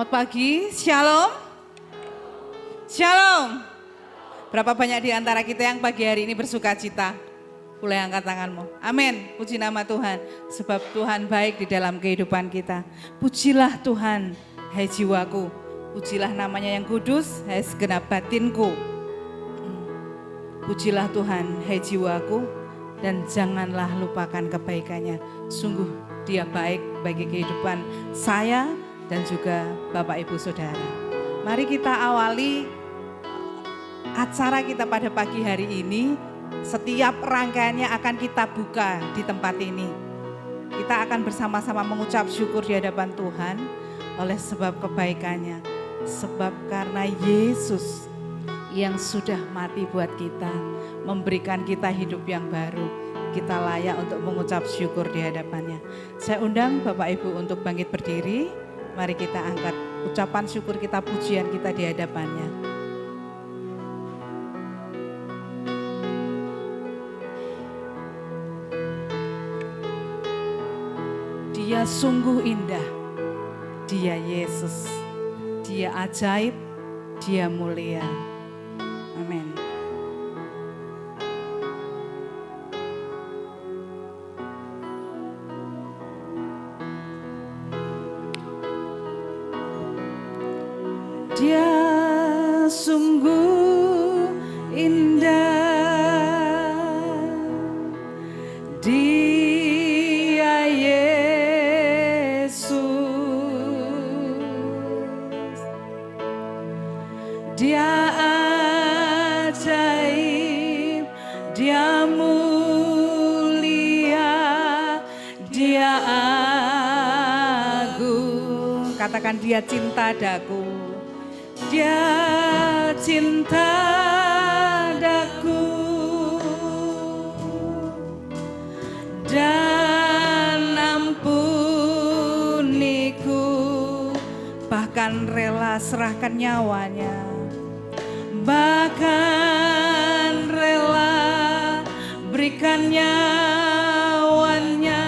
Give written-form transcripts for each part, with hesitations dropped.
Selamat pagi, Shalom. Shalom. Berapa banyak di antara kita yang pagi hari ini bersuka cita? Boleh angkat tanganmu. Amin. Puji nama Tuhan. Sebab Tuhan baik di dalam kehidupan kita. Pujilah Tuhan, hai jiwaku. Pujilah namanya yang kudus, hai segenap batinku. Pujilah Tuhan, hai jiwaku. Dan janganlah lupakan kebaikannya. Sungguh Dia baik bagi kehidupan saya dan juga Bapak Ibu Saudara. Mari kita awali acara kita pada pagi hari ini. Setiap rangkaiannya akan kita buka di tempat ini. Kita akan bersama-sama mengucap syukur di hadapan Tuhan oleh sebab kebaikannya. Sebab karena Yesus yang sudah mati buat kita, memberikan kita hidup yang baru, kita layak untuk mengucap syukur di hadapannya. Saya undang Bapak Ibu untuk bangkit berdiri. Mari kita angkat ucapan syukur kita, pujian kita di hadapannya. Dia sungguh indah, Dia Yesus, Dia ajaib, Dia mulia. Amin. Dia sungguh indah, Dia Yesus, Dia ajaib, Dia mulia, Dia agung. Katakan Dia cinta daku. Dia cinta daku dan ampuniku, bahkan rela serahkan nyawanya, bahkan rela berikan nyawanya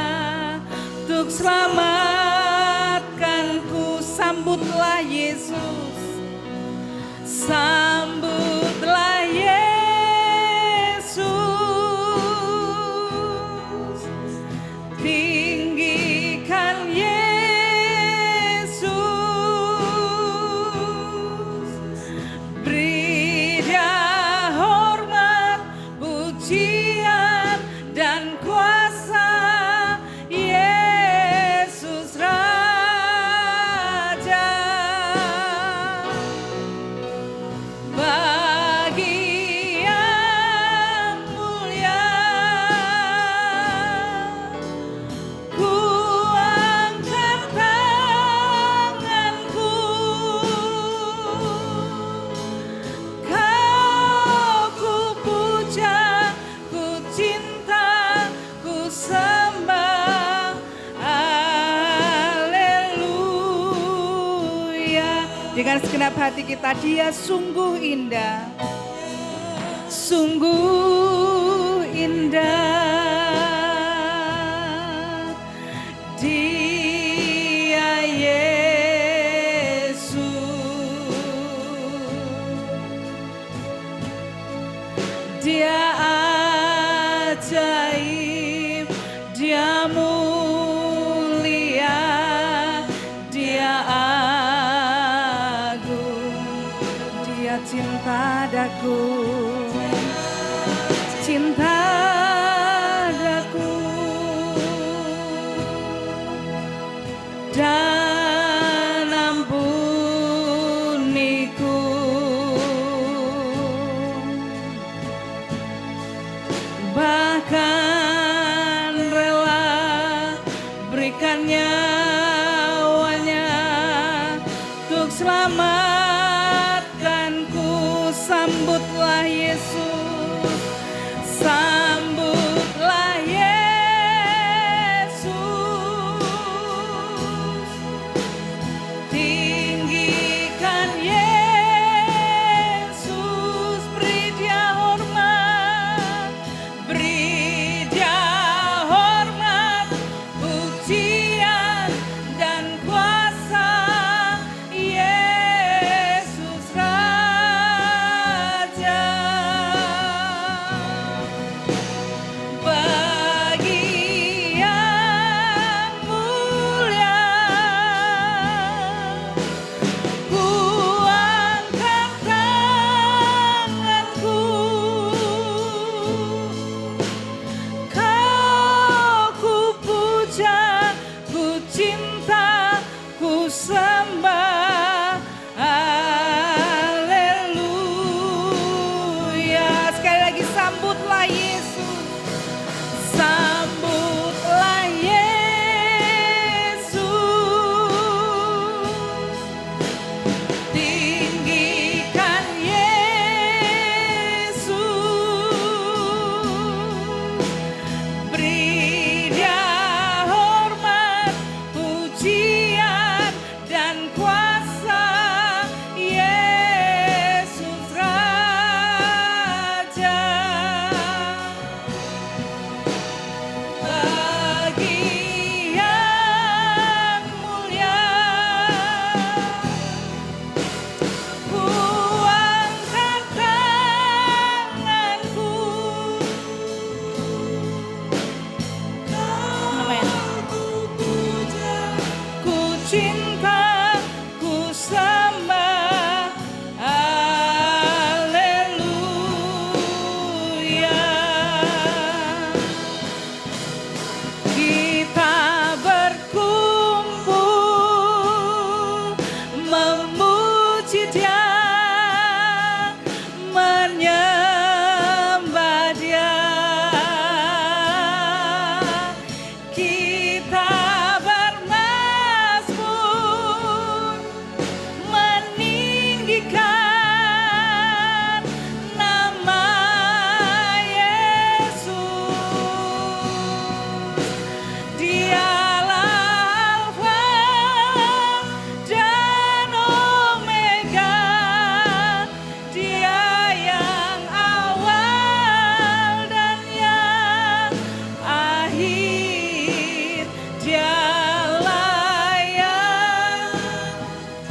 untuk selamatkanku. Sambutlah Yesus. Sambutlah Yesus, tinggikan Yesus, beri Dia hormat, pujian dan kuasa. Yesus Raja. Dengan segenap hati kita, Dia sungguh indah, sungguh indah, Dia Yesus, Dia ajaib, Dia mulia, Dia cinta daku, cinta daku, dan ampuniku, bahkan rela berikan nyawanya untuk selamat. Sambutlah Yesus, sambutlah Yesus, tinggikan Yesus, beri Dia hormat, beri Dia hormat, pujian dan kuasa. sambutlah Yesus, sambutlah Yesus, tinggikan Yesus, beri Dia hormat, pujian dan kuasa, Yesus Raja. Bagi yang mulia, ku angkat tanganku, ku cinta, ku sembah, haleluya. Kita berkumpul memuji Dia, menyembah Dia. Kita bermazmur meninggikan nama Yesus. Dialah Alfa dan Omega, Dia yang awal dan yang akhir. Dialah yang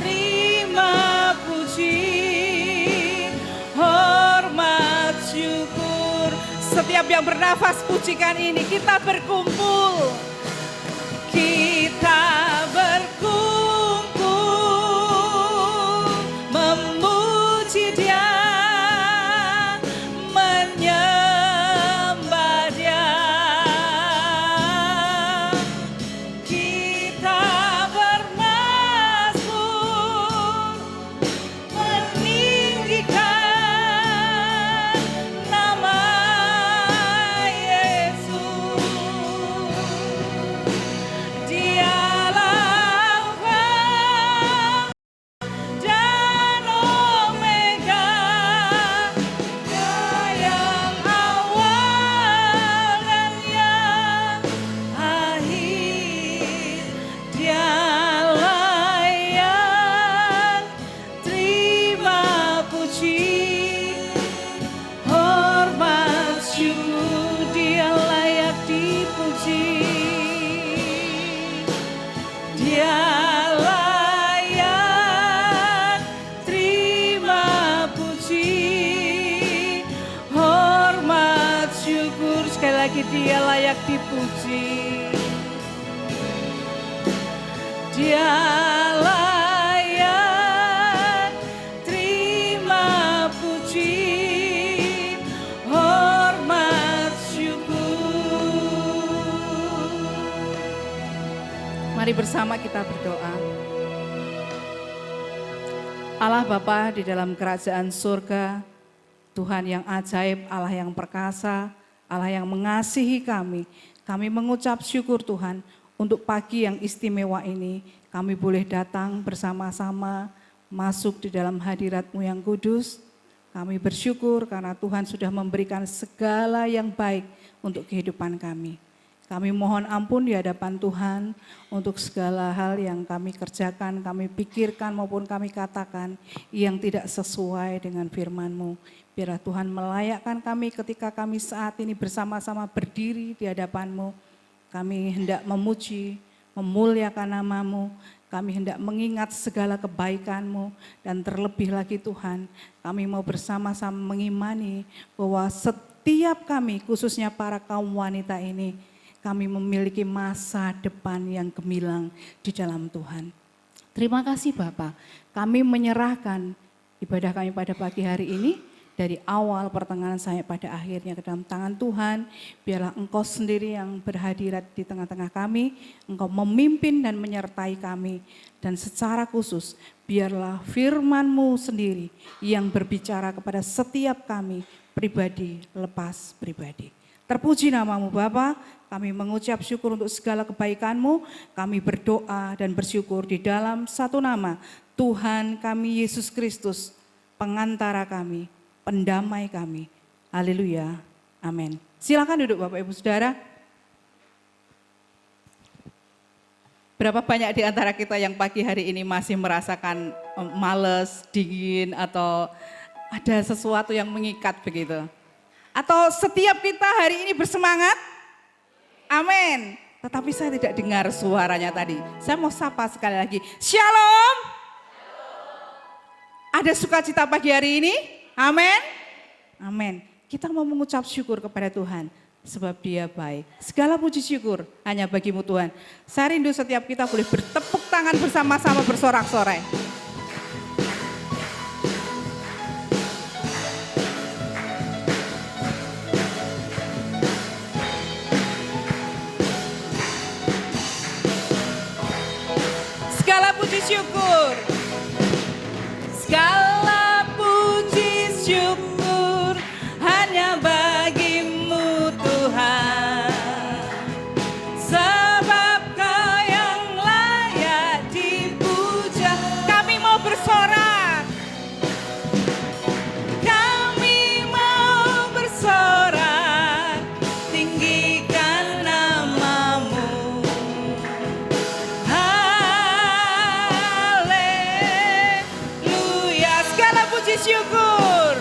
terima puji, hormat, syukur. Setiap yang bernafas pujikan ini, kita berkumpul. Kita berkumpul memuji Dia, menyembah Dia. Kita bermazmur meninggikan nama Yesus. Dialah Alfa dan Omega, Dia yang awal dan yang akhir. Dialah yang terima puji, hormat, syukur. Dia layak dipuji. Dia layak terima puji, hormat, syukur. Sekali lagi, Dia layak dipuji. Dia layak terima puji, hormat, syukur. Mari bersama kita berdoa. Allah Bapa di dalam kerajaan surga, Tuhan yang ajaib, Allah yang perkasa, Allah yang mengasihi kami. Kami mengucap syukur Tuhan untuk pagi yang istimewa ini. Kami boleh datang bersama-sama masuk di dalam hadirat-Mu yang kudus. Kami bersyukur karena Tuhan sudah memberikan segala yang baik untuk kehidupan kami. Kami mohon ampun di hadapan Tuhan untuk segala hal yang kami kerjakan, kami pikirkan maupun kami katakan yang tidak sesuai dengan firman-Mu. Biarlah Tuhan melayakkan kami ketika kami saat ini bersama-sama berdiri di hadapan-Mu. Kami hendak memuji, memuliakan nama-Mu. Kami hendak mengingat segala kebaikan-Mu. Dan terlebih lagi Tuhan, kami mau bersama-sama mengimani bahwa setiap kami, khususnya para kaum wanita ini, kami memiliki masa depan yang gemilang di dalam Tuhan. Terima kasih Bapak, kami menyerahkan ibadah kami pada pagi hari ini, dari awal pertengahan sampai pada akhirnya ke dalam tangan Tuhan. Biarlah Engkau sendiri yang berhadirat di tengah-tengah kami, Engkau memimpin dan menyertai kami. Dan secara khusus biarlah firman-Mu sendiri yang berbicara kepada setiap kami pribadi lepas pribadi. Terpuji namamu Bapa, kami mengucap syukur untuk segala kebaikan-Mu, kami berdoa dan bersyukur di dalam satu nama, Tuhan kami Yesus Kristus, pengantara kami, pendamai kami. Haleluya, amin. Silakan duduk Bapak Ibu Saudara. Berapa banyak di antara kita yang pagi hari ini masih merasakan males, dingin, atau ada sesuatu yang mengikat begitu? Atau setiap kita hari ini bersemangat? Amin. Tetapi saya tidak dengar suaranya tadi. Saya mau sapa sekali lagi. Shalom. Ada sukacita pagi hari ini? Amin. Amin. Kita mau mengucap syukur kepada Tuhan. Sebab Dia baik. Segala puji syukur hanya bagimu Tuhan. Saya rindu setiap kita boleh bertepuk tangan bersama-sama bersorak-sorai. Segala puji syukur. Segala puji syukur hanya bagimu Tuhan. Sebab Kau yang layak dipuja. Kami mau bersorak. Kami mau bersorak. Tinggikan namamu. Syukur.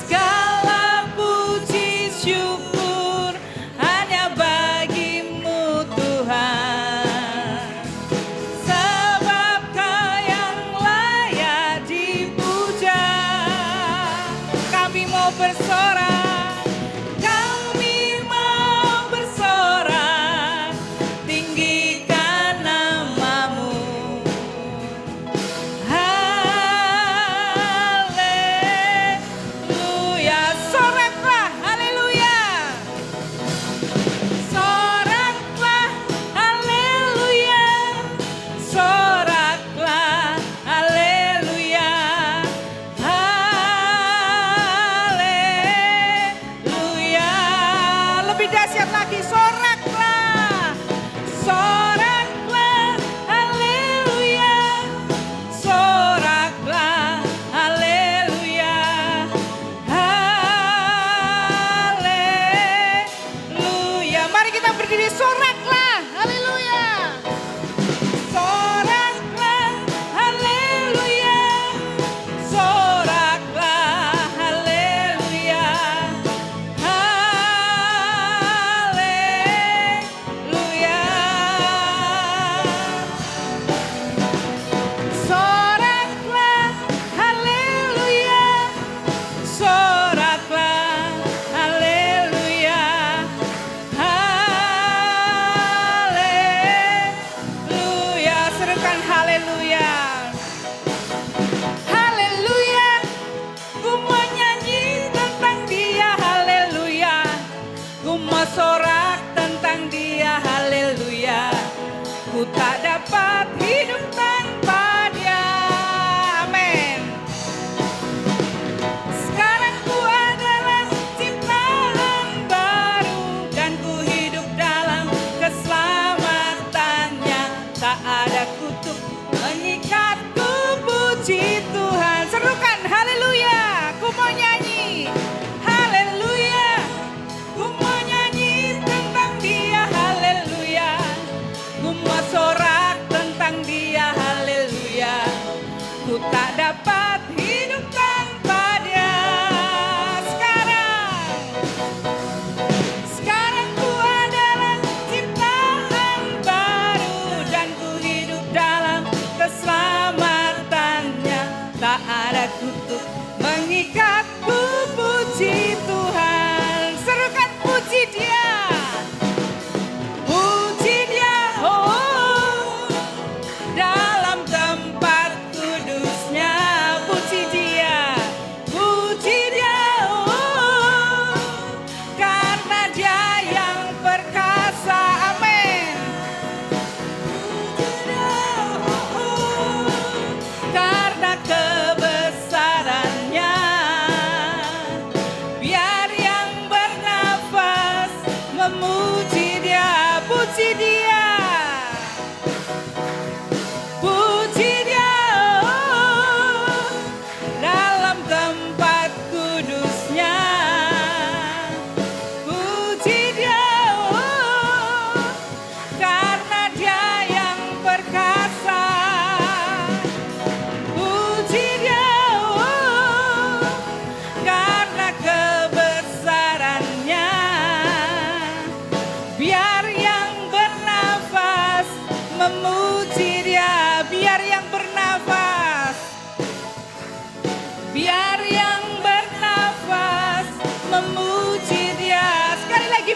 Segala puji syukur hanya bagimu Tuhan. Sebab Kau yang layak dipuja. Kami mau bersorak. Kami mau bersorak. Tinggikan namamu.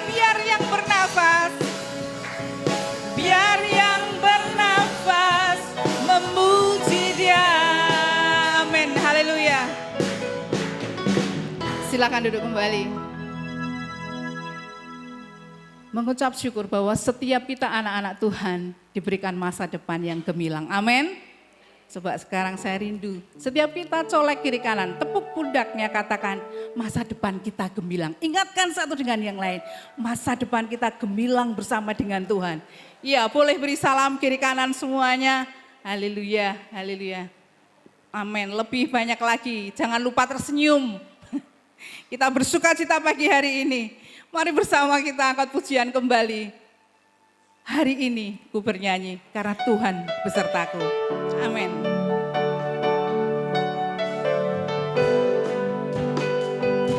biar yang bernafas, biar yang bernafas memuji Dia. Amin, haleluya. Silakan duduk kembali. Mengucap syukur bahwa setiap kita anak-anak Tuhan diberikan masa depan yang gemilang. Amin. Coba sekarang saya rindu, setiap kita colek kiri kanan, tepuk pundaknya, katakan masa depan kita gemilang. Ingatkan satu dengan yang lain, masa depan kita gemilang bersama dengan Tuhan. Ya, boleh beri salam kiri kanan semuanya. Haleluya, haleluya. Amin, lebih banyak lagi, jangan lupa tersenyum. Kita bersuka cita pagi hari ini. Mari bersama kita angkat pujian kembali. Hari ini ku bernyanyi karena Tuhan besertaku. Amin.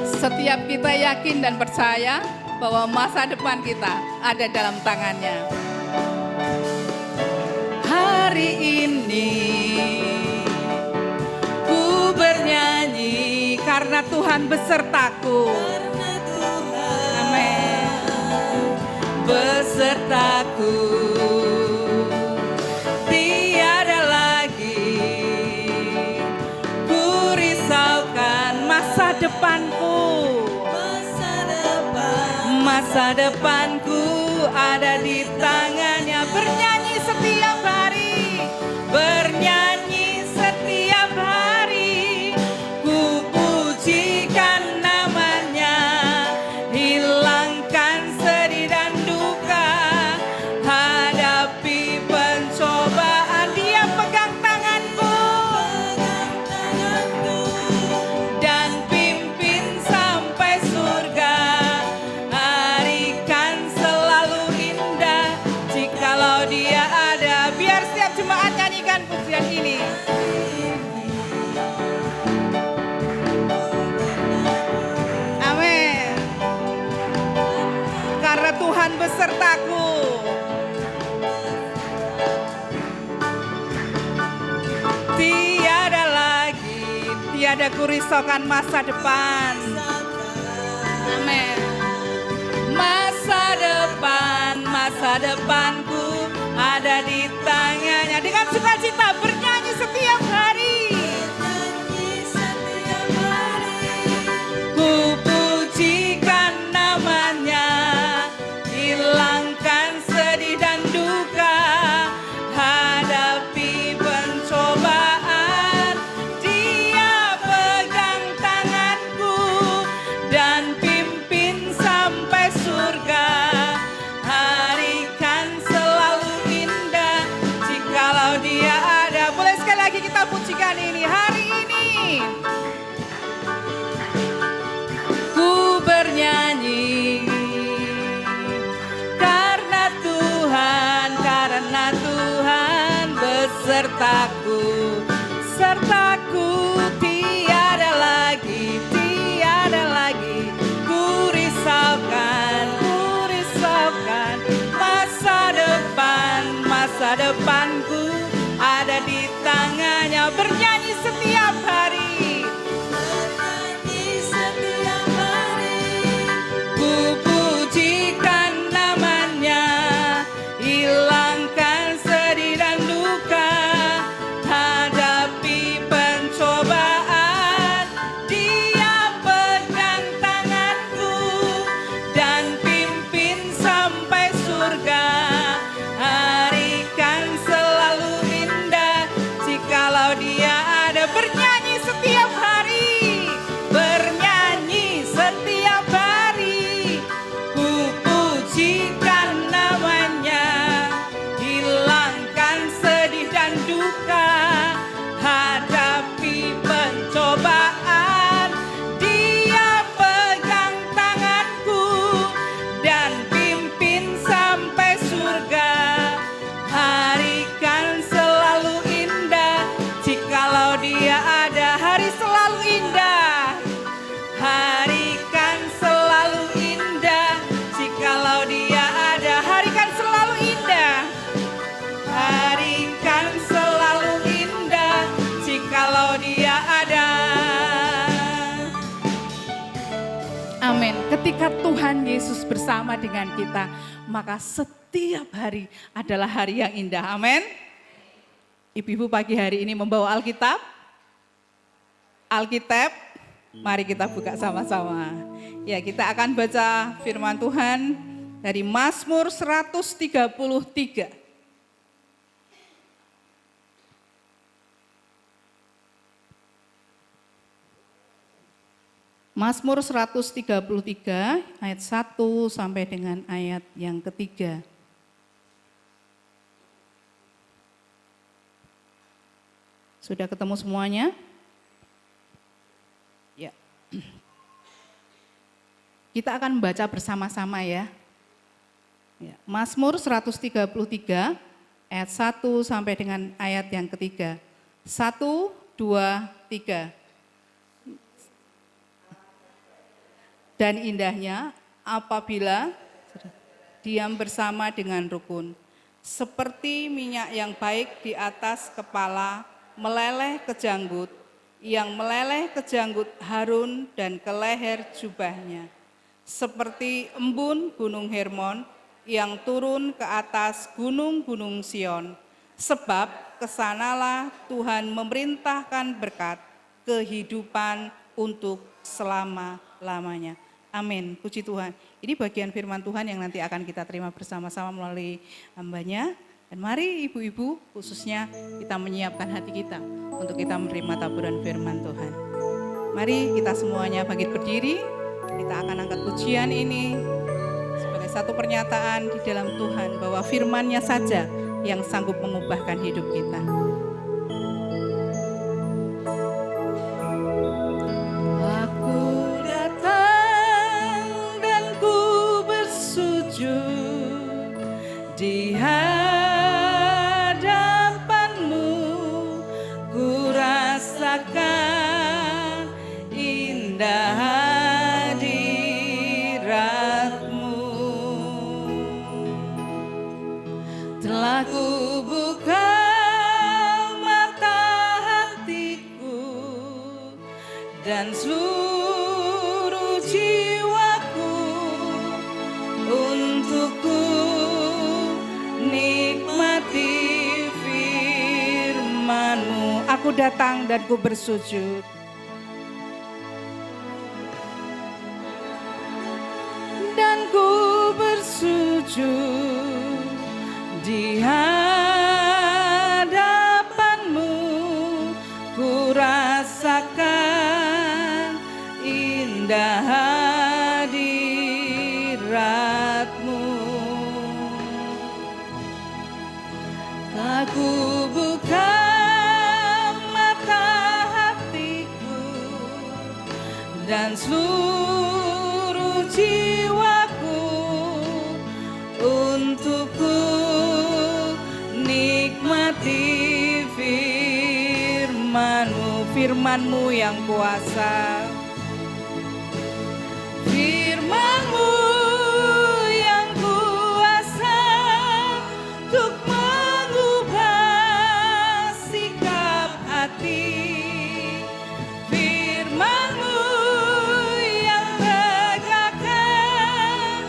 Setiap kita yakin dan percaya bahwa masa depan kita ada dalam tangannya. Hari ini ku bernyanyi karena Tuhan besertaku. Amin. Besertaku. Tiada lagi ku risaukan masa depanku. Masa depanku ada di tangannya. Bernyanyi setiap hari, bernyanyi setiap hari. Ku pujikan namanya, hilangkan sedih dan duka. Hadapi pencobaan, Dia pegang tanganku dan pimpin sampai surga. Hari kan selalu indah jikalau Dia ada. Biar setiap jemaat nyanyikan pujian ini. Amin. Karena Tuhan besertaku. Tiada lagi, tiada kurisaukan masa depan. Amin. Masa depanku ada di tangannya. Dengan sukacita bernyanyi setiap hari. Ku pujikan namanya, hilangkan sedih dan duka. Hadapi pencobaan, Dia pegang tanganku dan pimpin sampai surga. Hari kan selalu indah jikalau Dia ada. Boleh sekali lagi kita pujikan ini. Hari ini ku bernyanyi karena Tuhan besertaku. Sertaku tiada lagi ku risaukan masa depanku ada di tangannya. Bernyanyi setiap hari, ku pujikan namanya, hilangkan sedih dan duka. Amin. Ketika Tuhan Yesus bersama dengan kita, maka setiap hari adalah hari yang indah. Amin. Ibu-ibu pagi hari ini membawa Alkitab. Mari kita buka sama-sama. Ya, kita akan baca firman Tuhan dari Mazmur 133. Mazmur 133 ayat 1 sampai dengan ayat yang ketiga. Sudah ketemu semuanya? Ya. Kita akan membaca bersama-sama ya. Mazmur 133 ayat 1 sampai dengan ayat yang ketiga. 1, 2, 3. Dan indahnya apabila diam bersama dengan rukun, seperti minyak yang baik di atas kepala, meleleh ke janggut, yang meleleh ke janggut Harun dan ke leher jubahnya. Seperti embun gunung Hermon yang turun ke atas gunung-gunung Sion. Sebab kesanalah Tuhan memerintahkan berkat, kehidupan untuk selama-lamanya. Amin, puji Tuhan. Ini bagian firman Tuhan yang nanti akan kita terima bersama-sama melalui hambanya. Dan mari ibu-ibu khususnya kita menyiapkan hati kita untuk kita menerima taburan firman Tuhan. Mari kita semuanya bangkit berdiri, kita akan angkat pujian ini sebagai satu pernyataan di dalam Tuhan bahwa firman-Nya saja yang sanggup mengubahkan hidup kita. Di hadapanmu ku rasakan indah hadiratmu. Telah ku buka mata hatiku dan seluruh jiwaku untukku nikmati firman-Mu. Aku datang dan ku bersujud. Dan ku bersujud di hadapan-Mu. Ku rasakan indah hadirat-Mu. Aku buka mata hatiku dan seluruh jiwaku untukku nikmati firman-Mu, firman-Mu yang kuasa. Firman-Mu yang kuasa untuk firman-Mu yang tegakkan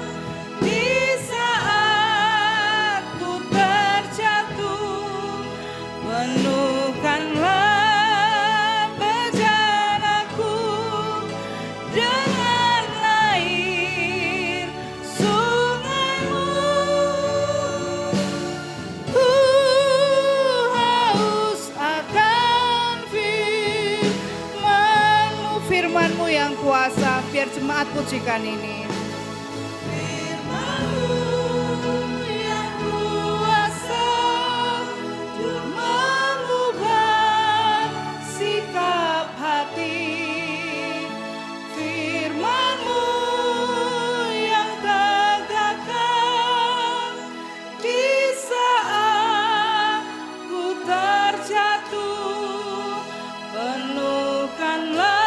di saat ku terjatuh. Penuhkanlah bejanaku dengan air sungai-Mu. Haus akan firman-Mu yang kuasa, biar jemaat pujikan ini. Firman-Mu yang kuasa untuk mengubah sikap hati. Firman-Mu yang tegakkan di saat ku terjatuh. Penuhkanlah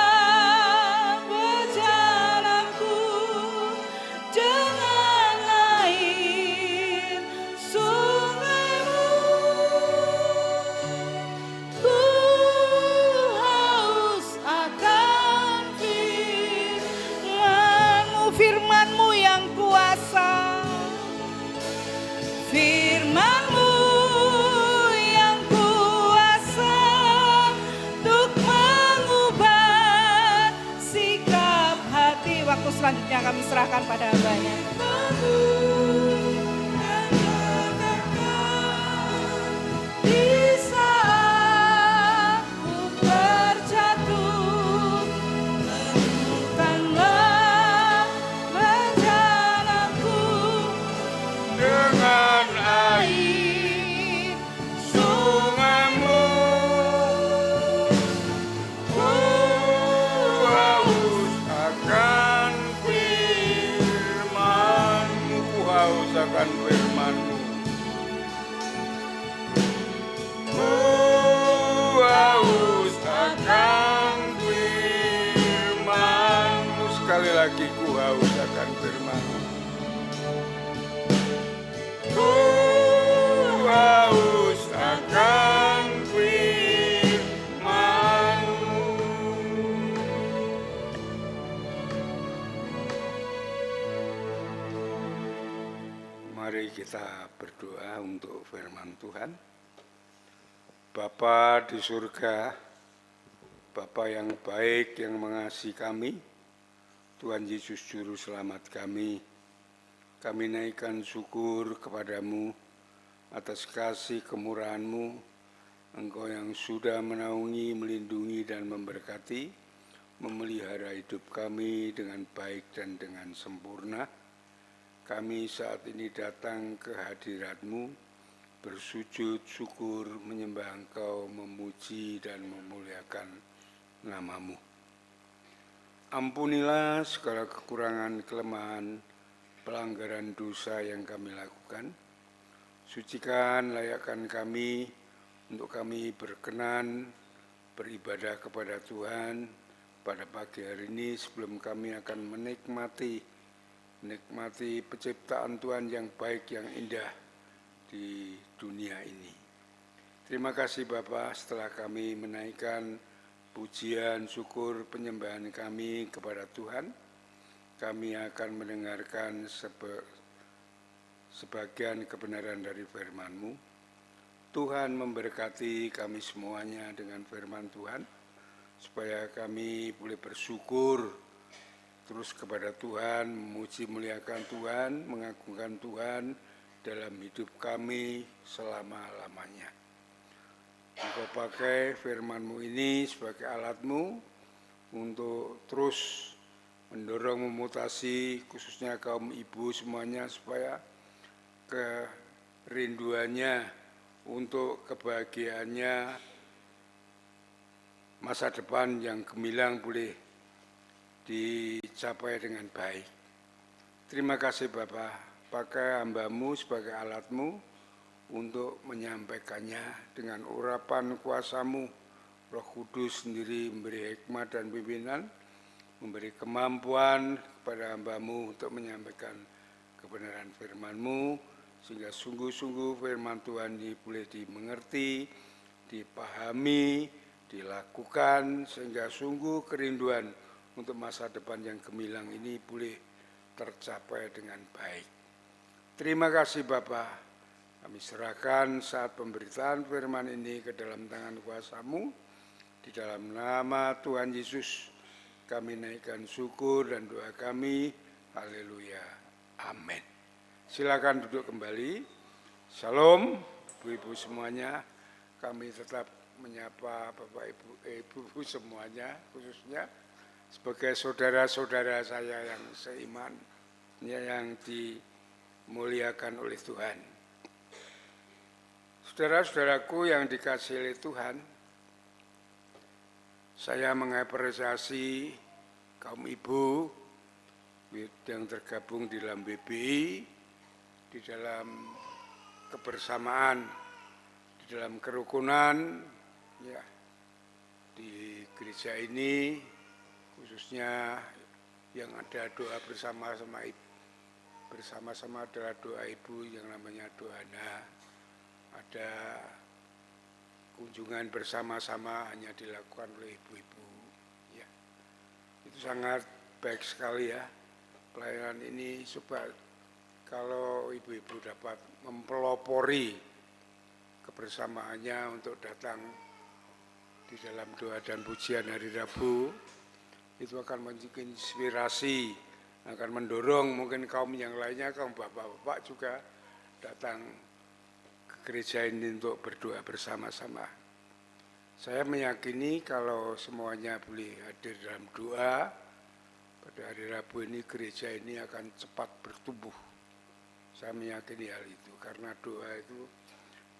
bejanaku firman-Mu yang kuasa, firman-Mu yang kuasa untuk mengubah sikap hati. Waktu selanjutnya kami serahkan pada hamba-Nya. Akan firman-Mu, ku haus akan firman-Mu. Sekali lagi, ku haus akan firman-Mu, ku haus akan firman-Mu. Mari kita berdoa untuk firman Tuhan. Bapa di surga, Bapa yang baik yang mengasihi kami, Tuhan Yesus Juru Selamat kami naikkan syukur kepadamu atas kasih kemurahan-Mu, Engkau yang sudah menaungi, melindungi dan memberkati, memelihara hidup kami dengan baik dan dengan sempurna. Kami saat ini datang ke hadirat-Mu, bersujud syukur, menyembah Engkau, memuji dan memuliakan nama-Mu. Ampunilah segala kekurangan, kelemahan, pelanggaran dosa yang kami lakukan. Sucikan, layakkan kami untuk kami berkenan beribadah kepada Tuhan pada pagi hari ini sebelum kami akan menikmati penciptaan Tuhan yang baik, yang indah di dunia ini. Terima kasih Bapa, setelah kami menaikkan pujian, syukur, penyembahan kami kepada Tuhan, kami akan mendengarkan sebagian kebenaran dari firman-Mu. Tuhan memberkati kami semuanya dengan firman Tuhan, supaya kami boleh bersyukur terus kepada Tuhan, memuji muliakan Tuhan, mengagungkan Tuhan dalam hidup kami selama-lamanya. Engkau pakai firman-Mu ini sebagai alat-Mu untuk terus mendorong, memutasi khususnya kaum ibu semuanya, supaya kerinduannya untuk kebahagiaannya masa depan yang gemilang boleh dicapai dengan baik. Terima kasih Bapa, pakai hamba-Mu sebagai alat-Mu untuk menyampaikannya dengan urapan kuasa-Mu. Roh Kudus sendiri memberi hikmat dan pimpinan, memberi kemampuan kepada hamba-Mu untuk menyampaikan kebenaran firman-Mu, sehingga sungguh-sungguh firman Tuhan ini boleh dimengerti, dipahami, dilakukan, sehingga sungguh kerinduan untuk masa depan yang gemilang ini boleh tercapai dengan baik. Terima kasih Bapa, kami serahkan saat pemberitaan firman ini ke dalam tangan kuasa-Mu. Di dalam nama Tuhan Yesus kami naikkan syukur dan doa kami. Haleluya. Amin. Silakan duduk kembali. Shalom Ibu-ibu semuanya. Kami tetap menyapa Bapak Ibu semuanya, khususnya sebagai saudara-saudara saya yang seiman, yang dimuliakan oleh Tuhan. Saudara-saudaraku yang dikasihi oleh Tuhan, saya mengapresiasi kaum ibu yang tergabung di dalam BBI, di dalam kebersamaan, di dalam kerukunan, ya, di gereja ini, khususnya yang ada doa bersama-sama adalah doa ibu yang namanya doana. Ada kunjungan bersama-sama hanya dilakukan oleh ibu-ibu. Ya, itu sangat baik sekali ya. pelayanan ini supaya kalau ibu-ibu dapat mempelopori kebersamaannya untuk datang di dalam doa dan pujian hari Rabu, itu akan menginspirasi, akan mendorong mungkin kaum yang lainnya, kaum bapak-bapak juga datang ke gereja ini untuk berdoa bersama-sama. Saya meyakini kalau semuanya boleh hadir dalam doa, pada hari Rabu ini gereja ini akan cepat bertumbuh. Saya meyakini hal itu, karena doa itu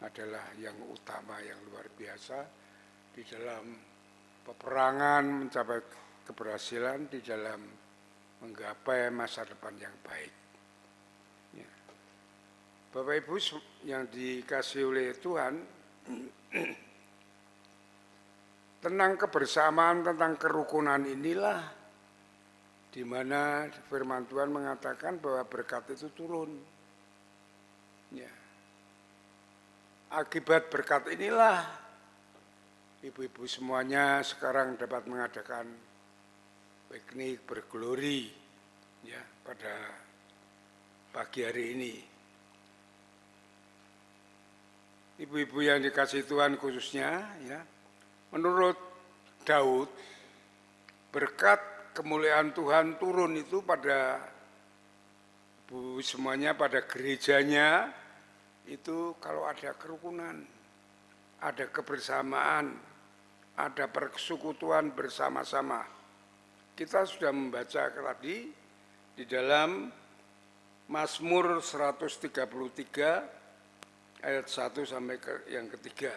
adalah yang utama, yang luar biasa di dalam peperangan mencapai keberhasilan, di dalam menggapai masa depan yang baik. Ya. Bapak Ibu yang dikasihi oleh Tuhan, tentang kebersamaan, tentang kerukunan inilah di mana firman Tuhan mengatakan bahwa berkat itu turun. Ya. Akibat berkat inilah ibu-ibu semuanya sekarang dapat mengadakan piknik berglori ya pada pagi hari ini. Ibu-ibu yang dikasihi Tuhan khususnya ya, menurut Daud, berkat kemuliaan Tuhan turun itu pada ibu semuanya, pada gerejanya, itu kalau ada kerukunan, ada kebersamaan, ada persekutuan bersama-sama. Kita sudah membaca tadi di dalam Mazmur 133 ayat 1 sampai yang ketiga.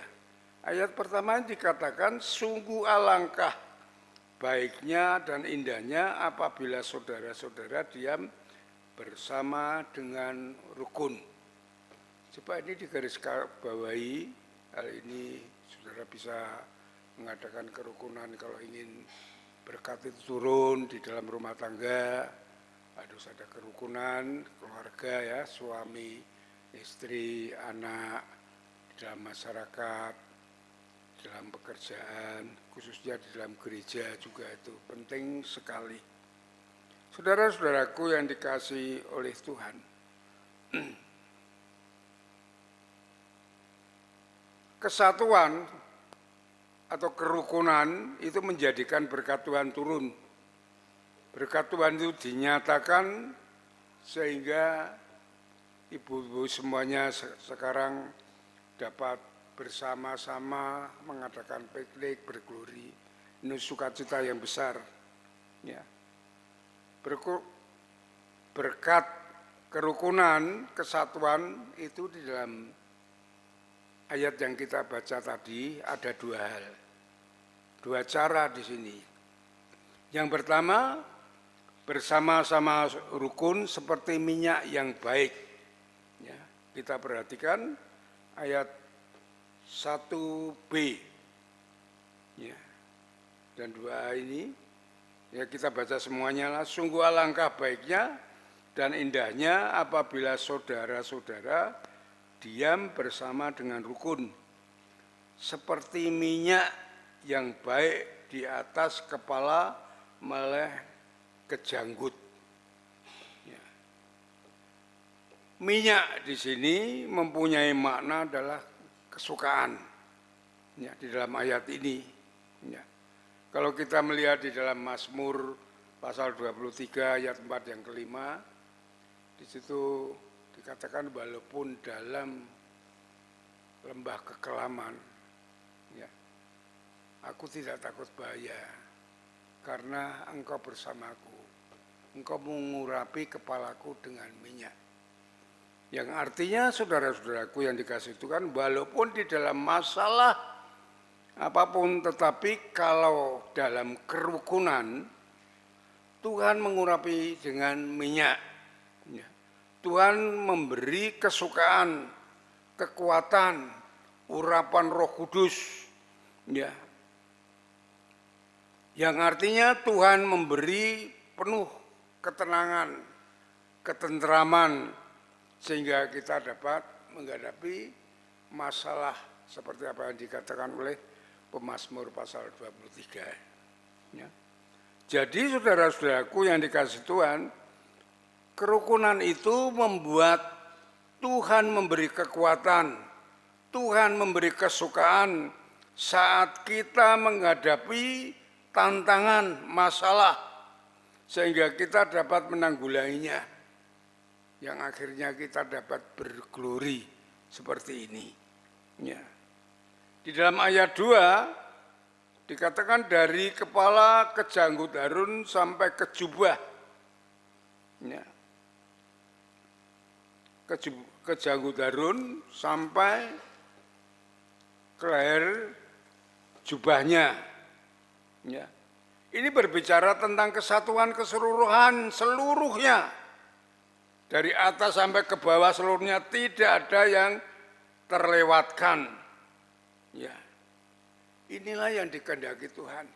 Ayat pertama dikatakan, sungguh alangkah baiknya dan indahnya apabila saudara-saudara diam bersama dengan rukun. Coba ini digarisbawahi, hal ini saudara bisa mengadakan kerukunan kalau ingin berkat itu turun di dalam rumah tangga, harus ada kerukunan keluarga ya, suami, istri, anak, di dalam masyarakat, dalam pekerjaan, khususnya di dalam gereja juga itu penting sekali. Saudara-saudaraku yang dikasihi oleh Tuhan, kesatuan atau kerukunan itu menjadikan berkat Tuhan turun. Berkat Tuhan itu dinyatakan sehingga ibu-ibu semuanya sekarang dapat bersama-sama mengadakan piknik berglori. Ini sukacita yang besar. Ya. Berkat kerukunan, kesatuan itu di dalam ayat yang kita baca tadi ada dua hal, dua cara di sini. Yang pertama, bersama-sama rukun seperti minyak yang baik. Ya, kita perhatikan ayat 1b, ya, dan 2a ini, ya kita baca semuanya lah. Sungguh alangkah baiknya dan indahnya apabila saudara-saudara diam bersama dengan rukun, seperti minyak yang baik di atas kepala meleh ke janggut. Ya. Minyak di sini mempunyai makna adalah kesukaan. Ya, di dalam ayat ini. Ya. Kalau kita melihat di dalam Mazmur pasal 23 ayat 4 yang kelima, di situ dikatakan walaupun dalam lembah kekelaman, ya, aku tidak takut bahaya, karena engkau bersamaku, engkau mengurapi kepalaku dengan minyak. Yang artinya saudara-saudaraku yang dikasihi Tuhan, walaupun di dalam masalah apapun, tetapi kalau dalam kerukunan, Tuhan mengurapi dengan minyak. Ya. Tuhan memberi kesukaan, kekuatan, urapan Roh Kudus, ya. Yang artinya Tuhan memberi penuh ketenangan, ketentraman, sehingga kita dapat menghadapi masalah seperti apa yang dikatakan oleh pemazmur pasal 23. Ya. Jadi saudara-saudaraku yang dikasihi Tuhan, Kerukunan itu membuat Tuhan memberi kekuatan, Tuhan memberi kesukaan saat kita menghadapi tantangan, masalah, sehingga kita dapat menanggulanginya, yang akhirnya kita dapat berglori seperti ini. Ya. Di dalam ayat 2 dikatakan dari kepala ke janggut Harun sampai ke jubah. Ya. Ke janggut Harun sampai ke leher jubahnya. Ya. Ini berbicara tentang kesatuan keseluruhan seluruhnya. Dari atas sampai ke bawah seluruhnya, tidak ada yang terlewatkan. Ya. Inilah yang dikehendaki Tuhan.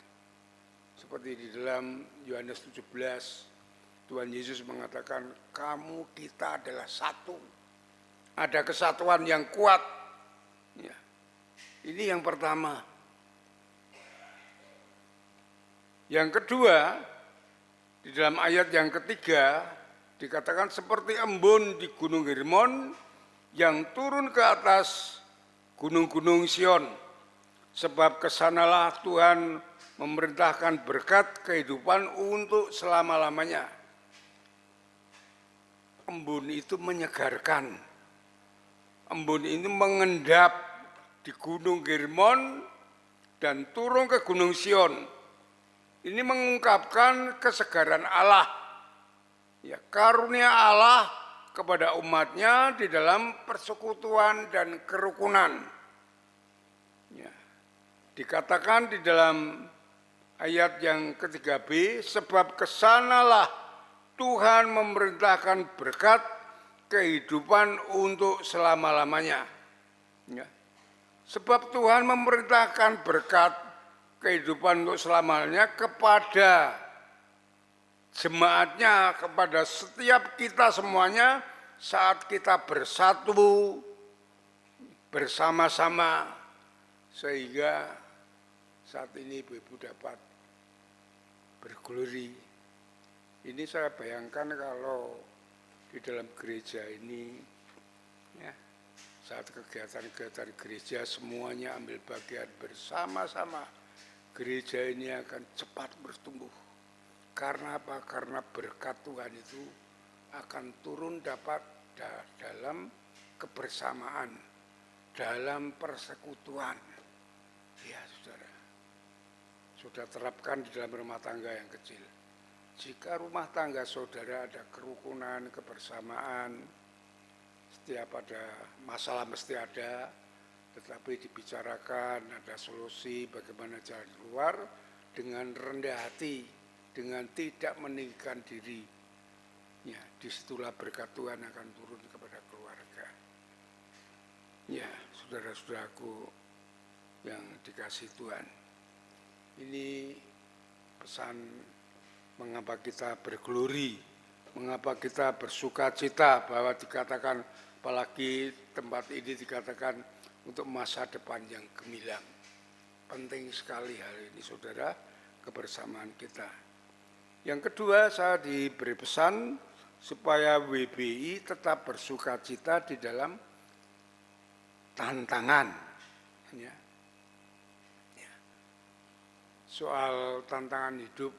Seperti di dalam Yohanes 17, Tuhan Yesus mengatakan, kamu kita adalah satu. Ada kesatuan yang kuat. Ya. Ini yang pertama. Yang kedua, di dalam ayat yang ketiga, dikatakan seperti embun di Gunung Hermon yang turun ke atas gunung-gunung Sion. Sebab kesanalah Tuhan memerintahkan berkat kehidupan untuk selama-lamanya. Embun itu menyegarkan. Embun ini mengendap di Gunung Hermon dan turun ke Gunung Sion. Ini mengungkapkan kesegaran Allah. Ya, karunia Allah kepada umatnya di dalam persekutuan dan kerukunan. Ya. Dikatakan di dalam ayat yang ketiga B, sebab kesanalah Tuhan memerintahkan berkat kehidupan untuk selama-lamanya. Ya. Sebab Tuhan memerintahkan berkat kehidupan untuk selamanya kepada jemaatnya, kepada setiap kita semuanya saat kita bersatu bersama-sama, sehingga saat ini Ibu-ibu dapat berglori. Ini saya bayangkan kalau di dalam gereja ini, ya, saat kegiatan-kegiatan gereja semuanya ambil bagian bersama-sama, gereja ini akan cepat bertumbuh. Karena apa? Karena berkat Tuhan itu akan turun dapat dalam kebersamaan, dalam persekutuan. Ya, saudara, sudah terapkan di dalam rumah tangga yang kecil. Jika rumah tangga saudara ada kerukunan, kebersamaan, setiap ada masalah mesti ada, tetapi dibicarakan, ada solusi bagaimana jalan keluar dengan rendah hati, dengan tidak meninggikan diri. Ya, disitulah berkat Tuhan akan turun kepada keluarga. Ya, saudara-saudaraku yang dikasih Tuhan, ini pesan mengapa kita berglori, mengapa kita bersuka cita, bahwa dikatakan, apalagi tempat ini dikatakan untuk masa depan yang gemilang. Penting sekali hal ini, saudara, kebersamaan kita. Yang kedua, saya diberi pesan supaya WBI tetap bersuka cita di dalam tantangan. Ya. Ya. Soal tantangan hidup,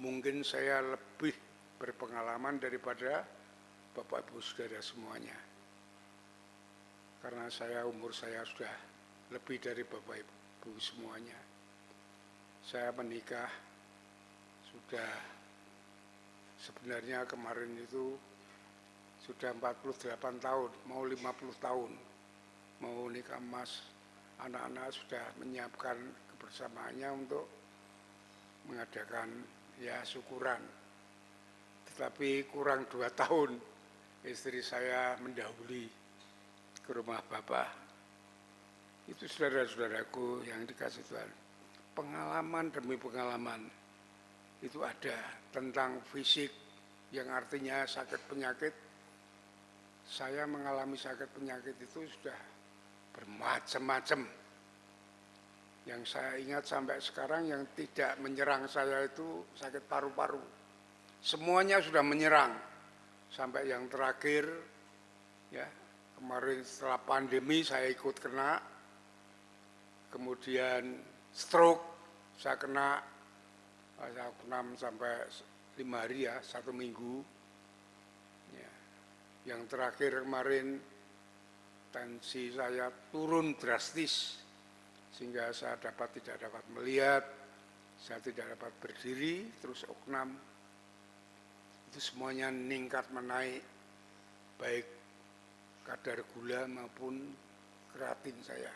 mungkin saya lebih berpengalaman daripada Bapak Ibu Saudara semuanya. Karena umur saya sudah lebih dari Bapak Ibu semuanya. Saya menikah sudah, sebenarnya kemarin itu sudah 48 tahun, mau 50 tahun. Mau nikah emas, anak-anak sudah menyiapkan kebersamaannya untuk mengadakan ya syukuran. Tetapi kurang 2 tahun istri saya mendahului ke rumah Bapak. Itu saudara-saudaraku yang dikasih Tuhan. Pengalaman demi pengalaman itu ada tentang fisik, yang artinya sakit penyakit. Saya mengalami sakit penyakit itu sudah bermacam-macam. Yang saya ingat sampai sekarang yang tidak menyerang saya itu sakit paru-paru. Semuanya sudah menyerang. sampai yang terakhir, ya kemarin setelah pandemi saya ikut kena, kemudian stroke saya kena, saya 6 sampai 5 hari ya, 1 minggu. Ya. Yang terakhir kemarin tensi saya turun drastis, sehingga saya tidak dapat melihat, saya tidak dapat berdiri, terus oknam. Itu semuanya meningkat menaik, baik kadar gula maupun kreatin saya.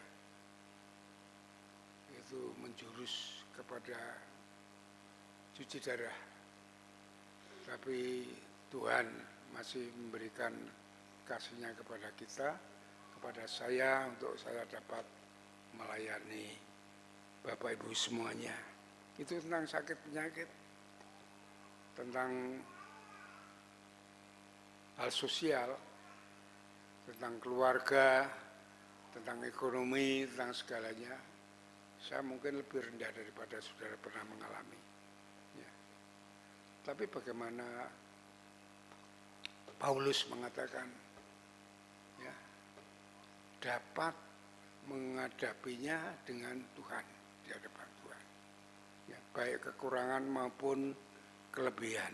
Itu menjurus kepada cuci darah. Tapi Tuhan masih memberikan kasih-Nya kepada kita, kepada saya, untuk saya dapat melayani Bapak Ibu semuanya. Itu tentang sakit penyakit, tentang hal sosial, tentang keluarga, tentang ekonomi, tentang segalanya. Saya mungkin lebih rendah daripada saudara pernah mengalami. Ya. Tapi bagaimana Paulus mengatakan, ya, dapat menghadapinya dengan Tuhan, di hadapan Tuhan. Ya, baik kekurangan maupun kelebihan.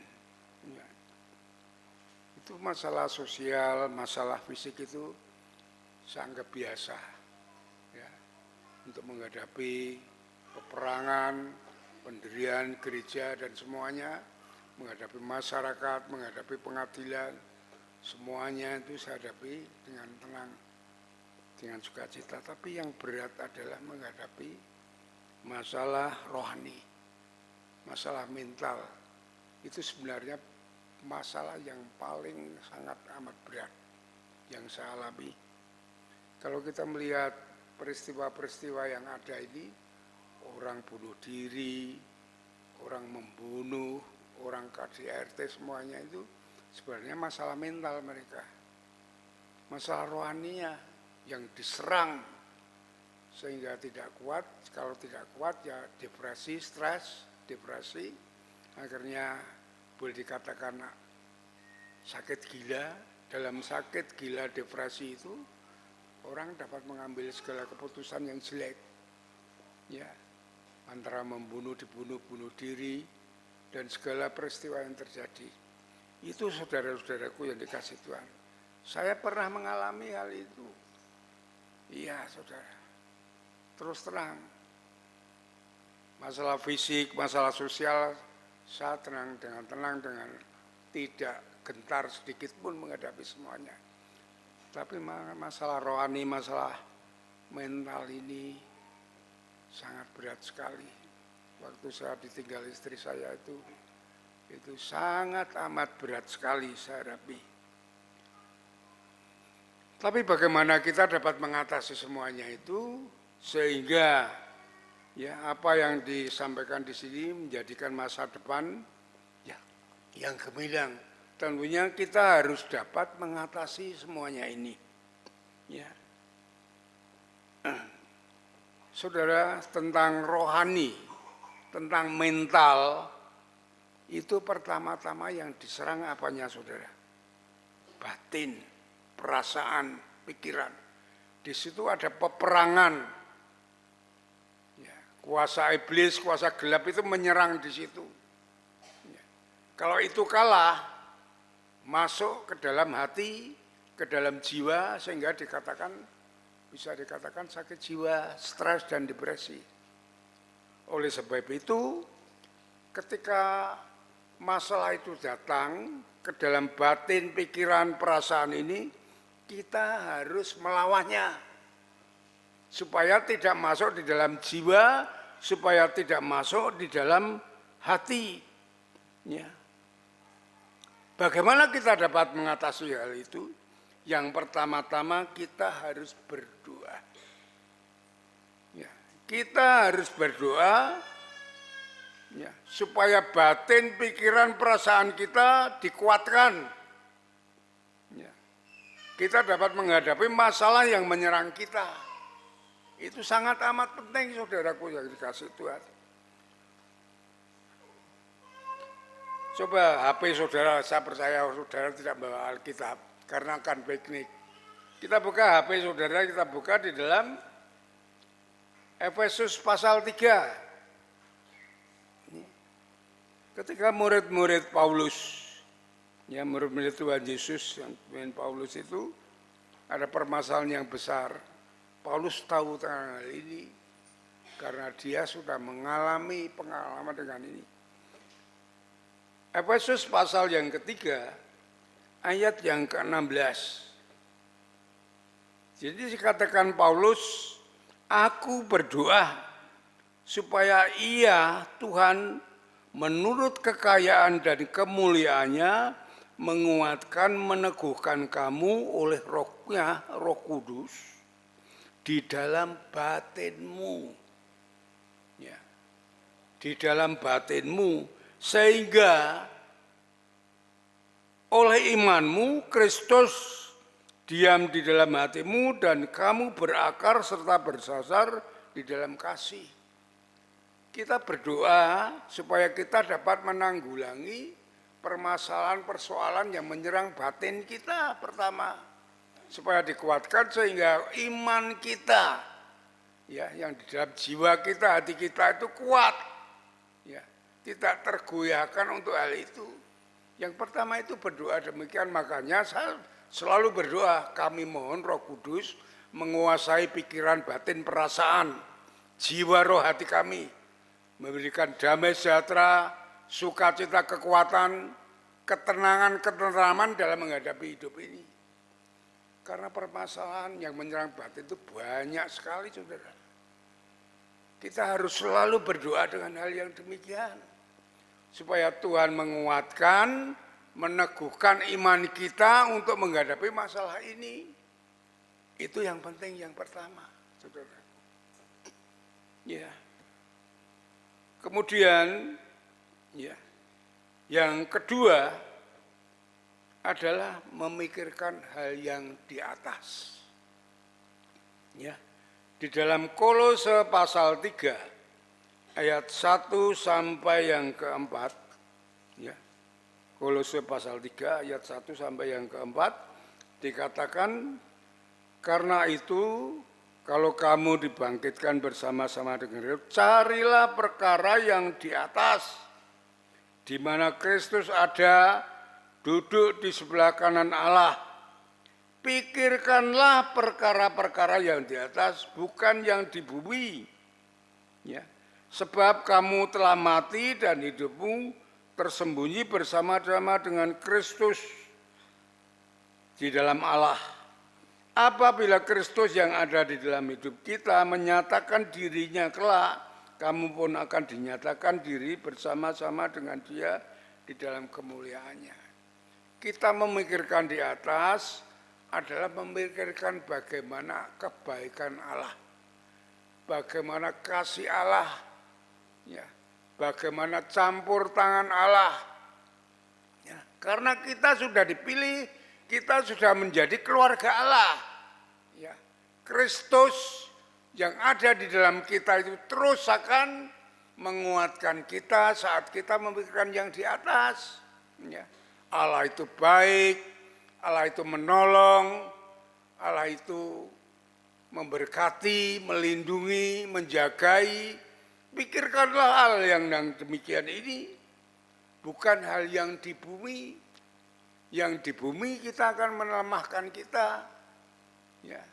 Ya. Itu masalah sosial, masalah fisik itu saya anggap biasa, ya, untuk menghadapi peperangan, pendirian gereja dan semuanya, menghadapi masyarakat, menghadapi pengadilan, semuanya itu saya hadapi dengan tenang, dengan sukacita. Tapi yang berat adalah menghadapi masalah rohani, masalah mental. Itu sebenarnya masalah yang paling sangat amat berat yang saya alami. Kalau kita melihat peristiwa-peristiwa yang ada ini, orang bunuh diri, orang membunuh, orang KDRT, semuanya itu sebenarnya masalah mental mereka. Masalah rohaninya yang diserang sehingga tidak kuat. Kalau tidak kuat ya depresi, stres, depresi, akhirnya boleh dikatakan sakit gila. Dalam sakit gila depresi itu orang dapat mengambil segala keputusan yang jelek, ya, antara membunuh, dibunuh, bunuh diri, dan segala peristiwa yang terjadi. Itu saudara-saudaraku yang dikasih Tuhan. Saya pernah mengalami hal itu. Iya saudara, terus terang. Masalah fisik, masalah sosial, saya tenang, dengan tidak gentar sedikit pun menghadapi semuanya. Tapi masalah rohani, masalah mental ini sangat berat sekali. Waktu saya ditinggal istri saya itu sangat amat berat sekali saya hadapi. Tapi bagaimana kita dapat mengatasi semuanya itu sehingga ya apa yang disampaikan di sini menjadikan masa depan ya yang gemilang. Tentunya kita harus dapat mengatasi semuanya ini. Ya. Saudara, tentang rohani, tentang mental, itu pertama-tama yang diserang apanya saudara? Batin, perasaan, pikiran. Di situ ada peperangan. Ya, kuasa iblis, kuasa gelap itu menyerang di situ. Ya. Kalau itu kalah, masuk ke dalam hati, ke dalam jiwa, sehingga bisa dikatakan sakit jiwa, stres dan depresi. Oleh sebab itu, ketika masalah itu datang ke dalam batin, pikiran, perasaan ini, kita harus melawannya supaya tidak masuk di dalam jiwa, supaya tidak masuk di dalam hati. Ya. Bagaimana kita dapat mengatasi hal itu? Yang pertama-tama kita harus berdoa. Ya, kita harus berdoa ya, supaya batin, pikiran, perasaan kita dikuatkan. Ya, kita dapat menghadapi masalah yang menyerang kita. Itu sangat amat penting saudaraku yang dikasih Tuhan. Coba HP saudara, saya percaya saudara tidak bawa Alkitab karena akan piknik. Kita buka HP saudara, kita buka di dalam Efesus pasal 3. Ketika murid-murid Paulus, ya murid-murid Tuhan Yesus yang Paulus itu ada permasalahan yang besar. Paulus tahu tentang hal ini karena dia sudah mengalami pengalaman dengan ini. Efesus pasal yang ketiga, ayat yang ke-16. Jadi dikatakan Paulus, aku berdoa supaya ia, Tuhan, menurut kekayaan dan kemuliaannya, menguatkan, meneguhkan kamu oleh Roh-Nya, Roh Kudus, di dalam batinmu. Ya. Di dalam batinmu, sehingga oleh imanmu Kristus diam di dalam hatimu dan kamu berakar serta bersasar di dalam kasih. Kita berdoa supaya kita dapat menanggulangi permasalahan-persoalan yang menyerang batin kita pertama. Supaya dikuatkan sehingga iman kita, ya, yang di dalam jiwa kita, hati kita itu kuat. Ya. Tidak tergoyahkan untuk hal itu. Yang pertama itu berdoa demikian, makanya saya selalu berdoa, kami mohon Roh Kudus menguasai pikiran, batin, perasaan, jiwa, roh, hati kami, memberikan damai sejahtera, sukacita, kekuatan, ketenangan, ketenteraman dalam menghadapi hidup ini. Karena permasalahan yang menyerang batin itu banyak sekali, saudara. Kita harus selalu berdoa dengan hal yang demikian. Supaya Tuhan menguatkan, meneguhkan iman kita untuk menghadapi masalah ini. Itu yang penting, yang pertama, saudara. Ya. Kemudian, ya, yang kedua adalah memikirkan hal yang di atas. Ya. Di dalam Kolose pasal 3, ayat 1 sampai yang keempat, ya. Kolose pasal 3 ayat 1 sampai yang keempat dikatakan, karena itu kalau kamu dibangkitkan bersama-sama dengan Kristus, carilah perkara yang di atas, di mana Kristus ada, duduk di sebelah kanan Allah. Pikirkanlah perkara-perkara yang di atas, bukan yang di bumi. Ya. Sebab kamu telah mati dan hidupmu tersembunyi bersama-sama dengan Kristus di dalam Allah. Apabila Kristus yang ada di dalam hidup kita menyatakan dirinya kelak, kamu pun akan dinyatakan diri bersama-sama dengan Dia di dalam kemuliaannya. Kita memikirkan di atas adalah memikirkan bagaimana kebaikan Allah, bagaimana kasih Allah, ya, bagaimana campur tangan Allah. Ya, karena kita sudah dipilih, kita sudah menjadi keluarga Allah. Ya, Kristus yang ada di dalam kita itu terus akan menguatkan kita saat kita memikirkan yang di atas. Ya, Allah itu baik, Allah itu menolong, Allah itu memberkati, melindungi, menjagai. Pikirkanlah hal yang demikian ini, bukan hal yang di bumi. Yang di bumi kita akan melemahkan kita. Ya.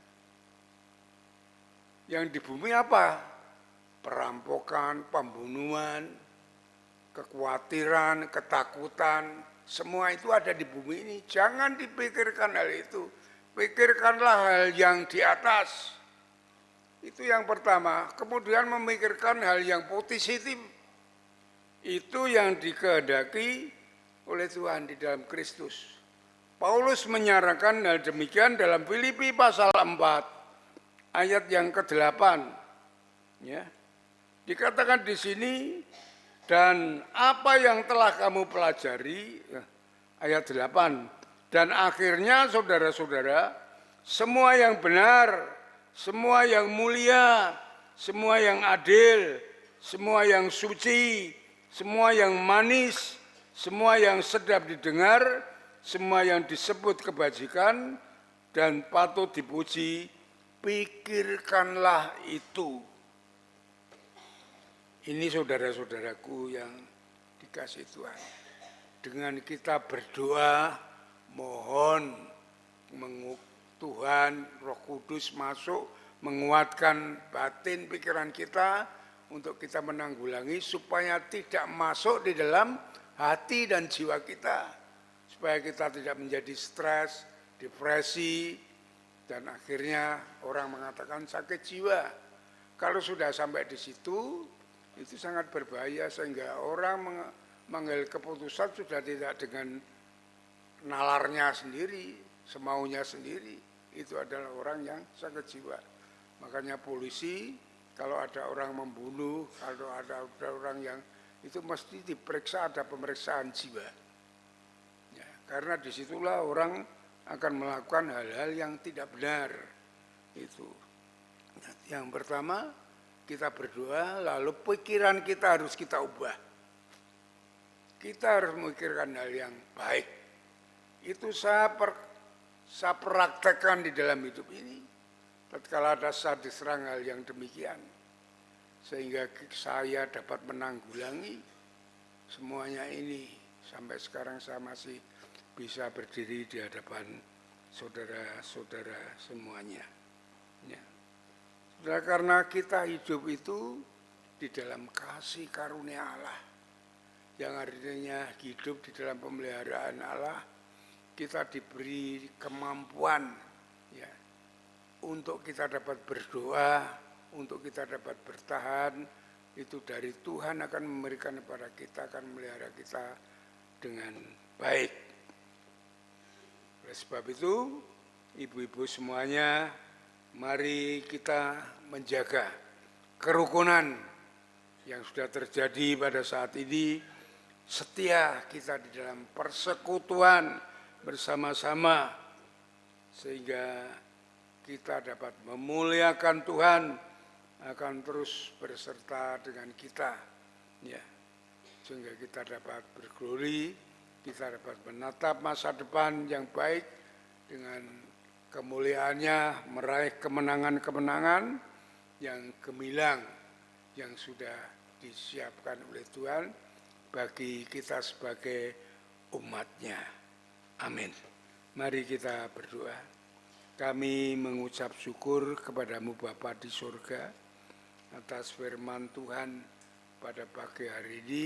Yang di bumi apa? Perampokan, pembunuhan, kekhawatiran, ketakutan, semua itu ada di bumi ini. Jangan dipikirkan hal itu. Pikirkanlah hal yang di atas. Itu yang pertama. Kemudian memikirkan hal yang positif. Itu yang dikehendaki oleh Tuhan di dalam Kristus. Paulus menyarankan hal demikian dalam Filipi pasal 4 ayat yang ke-8. Ya. Dikatakan di sini, dan apa yang telah kamu pelajari, ayat 8, dan akhirnya saudara-saudara, semua yang benar, semua yang mulia, semua yang adil, semua yang suci, semua yang manis, semua yang sedap didengar, semua yang disebut kebajikan dan patut dipuji, pikirkanlah itu. Ini saudara-saudaraku yang dikasih Tuhan. Dengan kita berdoa, mohon Tuhan, Roh Kudus masuk, menguatkan batin pikiran kita untuk kita menanggulangi supaya tidak masuk di dalam hati dan jiwa kita. Supaya kita tidak menjadi stres, depresi, dan akhirnya orang mengatakan sakit jiwa. Kalau sudah sampai di situ, itu sangat berbahaya sehingga orang mengambil keputusan sudah tidak dengan nalarnya sendiri, semaunya sendiri. Itu adalah orang yang sakit jiwa. Makanya polisi kalau ada orang membunuh, kalau ada orang yang itu mesti diperiksa, ada pemeriksaan jiwa. Ya, karena disitulah orang akan melakukan hal-hal yang tidak benar. Itu. Yang pertama, kita berdoa, lalu pikiran kita harus kita ubah. Kita harus memikirkan hal yang baik. Itu saya praktekkan di dalam hidup ini. Tatkala ada saat diserang hal yang demikian. Sehingga saya dapat menanggulangi semuanya ini. Sampai sekarang saya masih bisa berdiri di hadapan saudara-saudara semuanya. Ya. Sudah, karena kita hidup itu di dalam kasih karunia Allah, yang artinya hidup di dalam pemeliharaan Allah, kita diberi kemampuan ya, untuk kita dapat berdoa, untuk kita dapat bertahan, itu dari Tuhan akan memberikan kepada kita, akan memelihara kita dengan baik. Oleh sebab itu, ibu-ibu semuanya, mari kita menjaga kerukunan yang sudah terjadi pada saat ini. Setia kita di dalam persekutuan bersama-sama sehingga kita dapat memuliakan Tuhan, akan terus berserta dengan kita ya, sehingga kita dapat berglori, kita dapat menatap masa depan yang baik dengan kemuliaannya, meraih kemenangan-kemenangan yang gemilang yang sudah disiapkan oleh Tuhan bagi kita sebagai umatnya. Amin. Mari kita berdoa. Kami mengucap syukur kepadamu Bapa di surga atas firman Tuhan pada pagi hari ini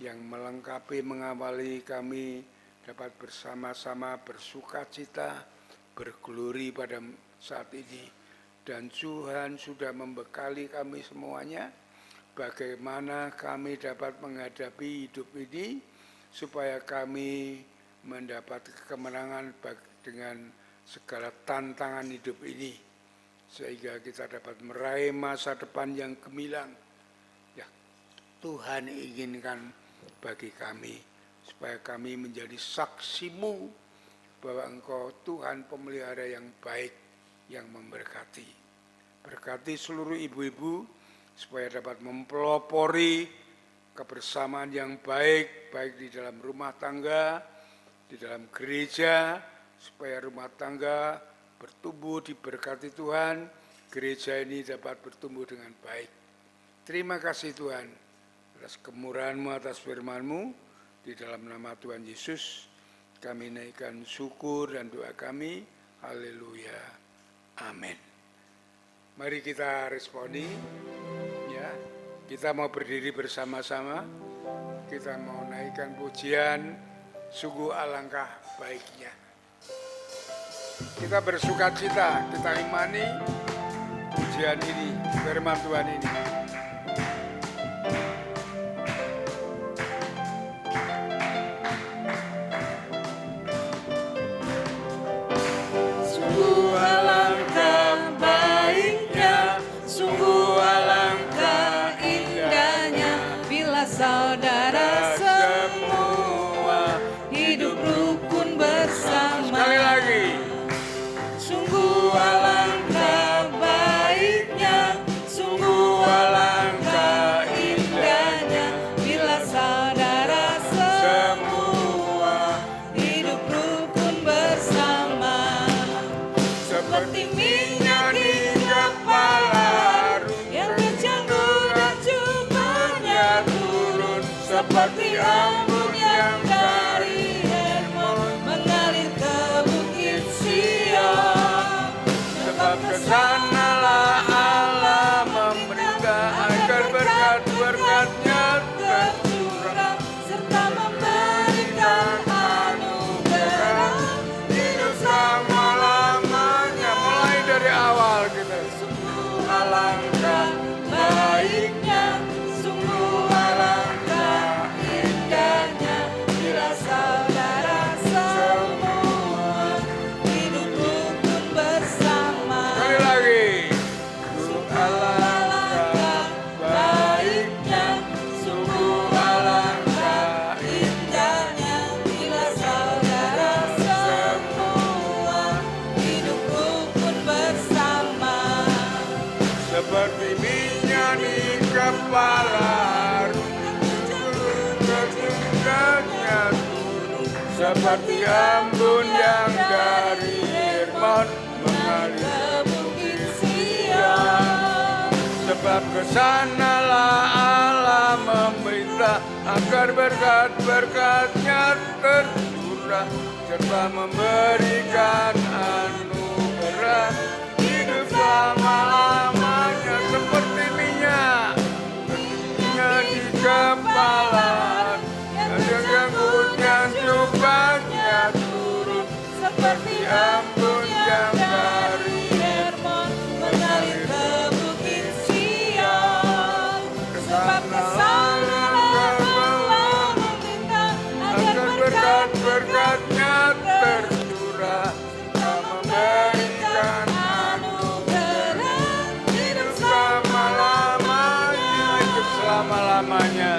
yang melengkapi, mengawali kami dapat bersama-sama bersukacita, berglori pada saat ini. Dan Tuhan sudah membekali kami semuanya, bagaimana kami dapat menghadapi hidup ini, supaya kami mendapat kemenangan dengan segala tantangan hidup ini, sehingga kita dapat meraih masa depan yang gemilang. Ya, Tuhan inginkan bagi kami, supaya kami menjadi saksimu bahwa Engkau Tuhan pemelihara yang baik, yang memberkati. Berkati seluruh ibu-ibu supaya dapat mempelopori kebersamaan yang baik, baik di dalam rumah tangga, di dalam gereja, supaya rumah tangga bertumbuh diberkati Tuhan, gereja ini dapat bertumbuh dengan baik. Terima kasih Tuhan atas kemurahan-Mu, atas firman-Mu, di dalam nama Tuhan Yesus kami naikkan syukur dan doa kami. Haleluya. Amin. Mari kita responi, ya. Kita mau berdiri bersama-sama. Kita mau naikkan pujian, sungguh alangkah baiknya. Kita bersukacita, kita imani pujian ini, firman Tuhan ini. Saudara semua hidup rukun bersama. Sekali lagi. Sungguh alangkah baiknya, sungguh alangkah indahnya bila saudara semua seperti embun yang dari Hermon mengalir ke bukit Sion. Sebab kesanalah Allah meminta agar berkat-berkat-Nya tercurah serta memberikan anugerah hidup selama-lamanya seperti minyak di kepala dan rambutnya jubahnya turun seperti embun yang dari Hermon mengalir ke bukit Sion. Sebab kesanalah Allah meminta agar berkat-berkat-Nya tercurah serta memberikan anugerah hidup selama-lamanya, hidup selama-lamanya,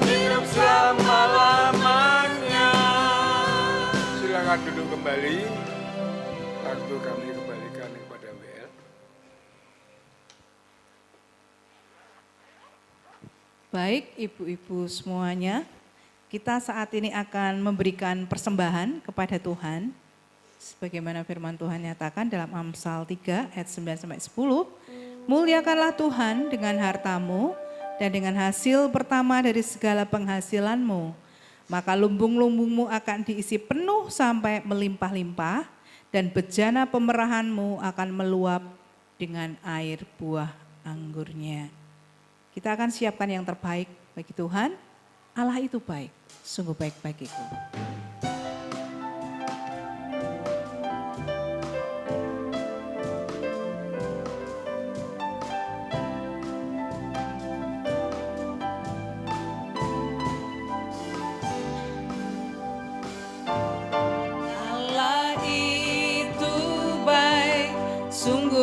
hidup selama-lamanya. Silakan duduk kembali. Waktu kami kembalikan kepada WL. Baik, ibu-ibu semuanya, kita saat ini akan memberikan persembahan kepada Tuhan. Sebagaimana firman Tuhan nyatakan dalam Amsal 3 ayat 9-10, muliakanlah Tuhan dengan hartamu dan dengan hasil pertama dari segala penghasilanmu. Maka lumbung-lumbungmu akan diisi penuh sampai melimpah-limpah dan bejana pemerahanmu akan meluap dengan air buah anggurnya. Kita akan siapkan yang terbaik bagi Tuhan. Allah itu baik, sungguh baik bagiku.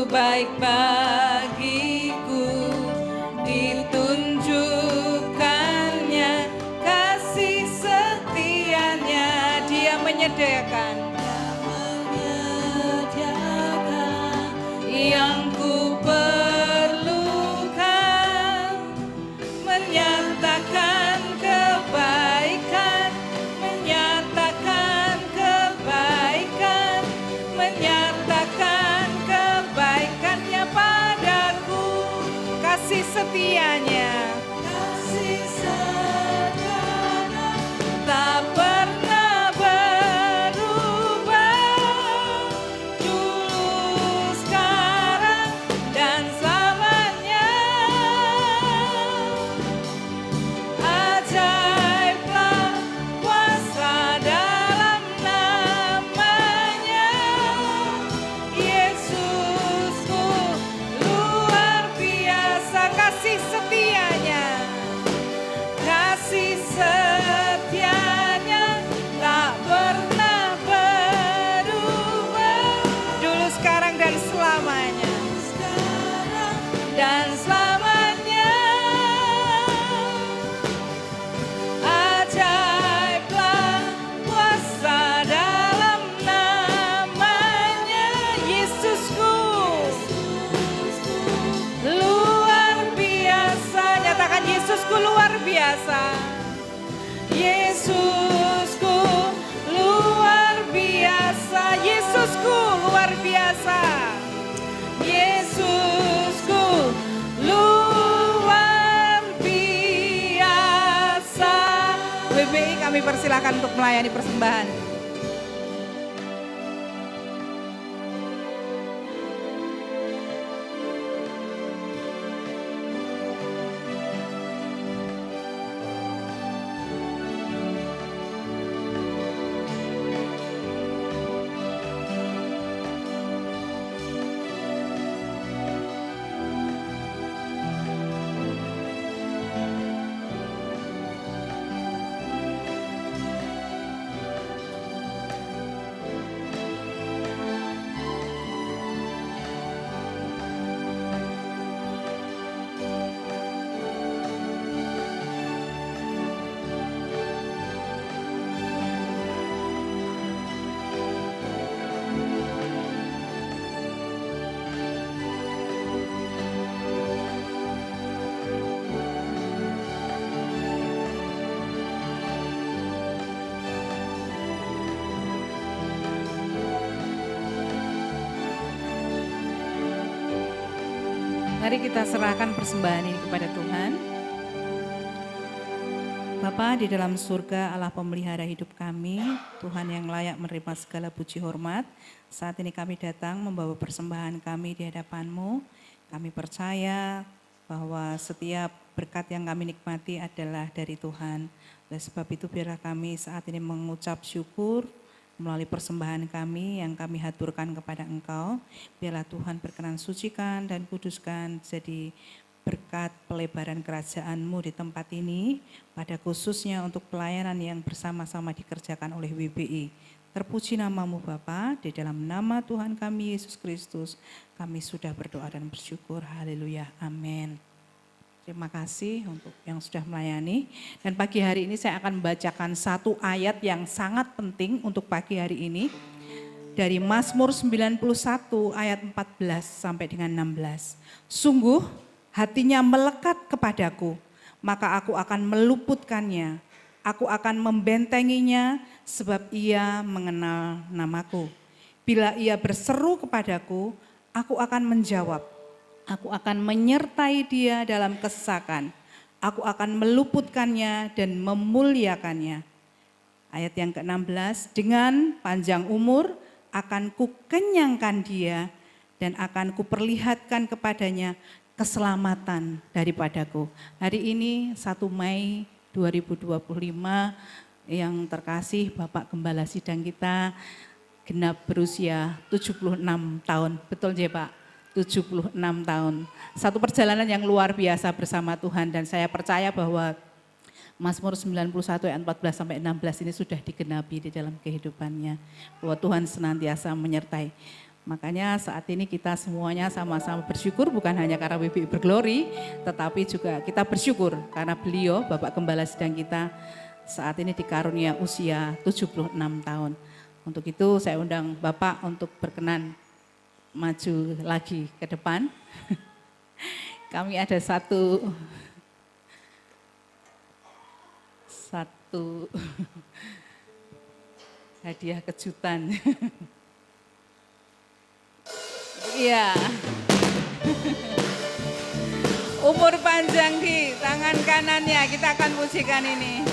Baik bagiku, ditunjukkannya kasih setianya. Dia menyediakan yang ku perlukan, menyatakan kebaikan, menyatakan kebaikan, menyatakan kebaikannya padaku, kasih setianya, kasih setianya tak pernah berubah, dulu sekarang dan selamanya. Ajaiblah kuasa dalam namanya, Yesusku luar biasa kasih setianya, kasih setianya tak pernah berubah, dulu sekarang dan selamanya, dan selamanya. Ajaiblah kuasa dalam namanya, Yesusku luar biasa. Nyatakan Yesusku luar biasa, Yesusku luar biasa, Yesusku luar biasa, Yesusku luar biasa. WBI kami persilakan untuk melayani persembahan. Mari kita serahkan persembahan ini kepada Tuhan. Bapa di dalam surga, Allah pemelihara hidup kami, Tuhan yang layak menerima segala puji hormat. Saat ini kami datang membawa persembahan kami di hadapan-Mu. Kami percaya bahwa setiap berkat yang kami nikmati adalah dari Tuhan. Oleh sebab itu biarlah kami saat ini mengucap syukur melalui persembahan kami yang kami haturkan kepada Engkau. Biarlah Tuhan berkenan sucikan dan kuduskan jadi berkat pelebaran kerajaan-Mu di tempat ini, pada khususnya untuk pelayanan yang bersama-sama dikerjakan oleh WBI. Terpuji nama-Mu Bapa, di dalam nama Tuhan kami Yesus Kristus, kami sudah berdoa dan bersyukur. Haleluya, amin. Terima kasih untuk yang sudah melayani. Dan pagi hari ini saya akan membacakan satu ayat yang sangat penting untuk pagi hari ini. Dari Mazmur 91 ayat 14 sampai dengan 16. Sungguh hatinya melekat kepadaku, maka aku akan meluputkannya. Aku akan membentenginya sebab ia mengenal namaku. Bila ia berseru kepadaku, aku akan menjawab. Aku akan menyertai dia dalam kesesakan. Aku akan meluputkannya dan memuliakannya. Ayat yang ke-16, dengan panjang umur akan kukenyangkan dia dan akan kuperlihatkan kepadanya keselamatan daripadaku. Hari ini 1 Mei 2025 yang terkasih Bapak Gembala Sidang kita genap berusia 76 tahun. Betul ya Pak? 76 tahun. Satu perjalanan yang luar biasa bersama Tuhan dan saya percaya bahwa Mazmur 91 ayat 14 sampai 16 ini sudah digenapi di dalam kehidupannya. Bahwa Tuhan senantiasa menyertai. Makanya saat ini kita semuanya sama-sama bersyukur bukan hanya karena WBI berglori, tetapi juga kita bersyukur karena beliau Bapak Gembala Sidang kita saat ini dikarunia usia 76 tahun. Untuk itu saya undang Bapak untuk berkenan maju lagi ke depan. Kami ada satu hadiah kejutan. Iya. Umur panjang di tangan kanannya, kita akan pujikan ini.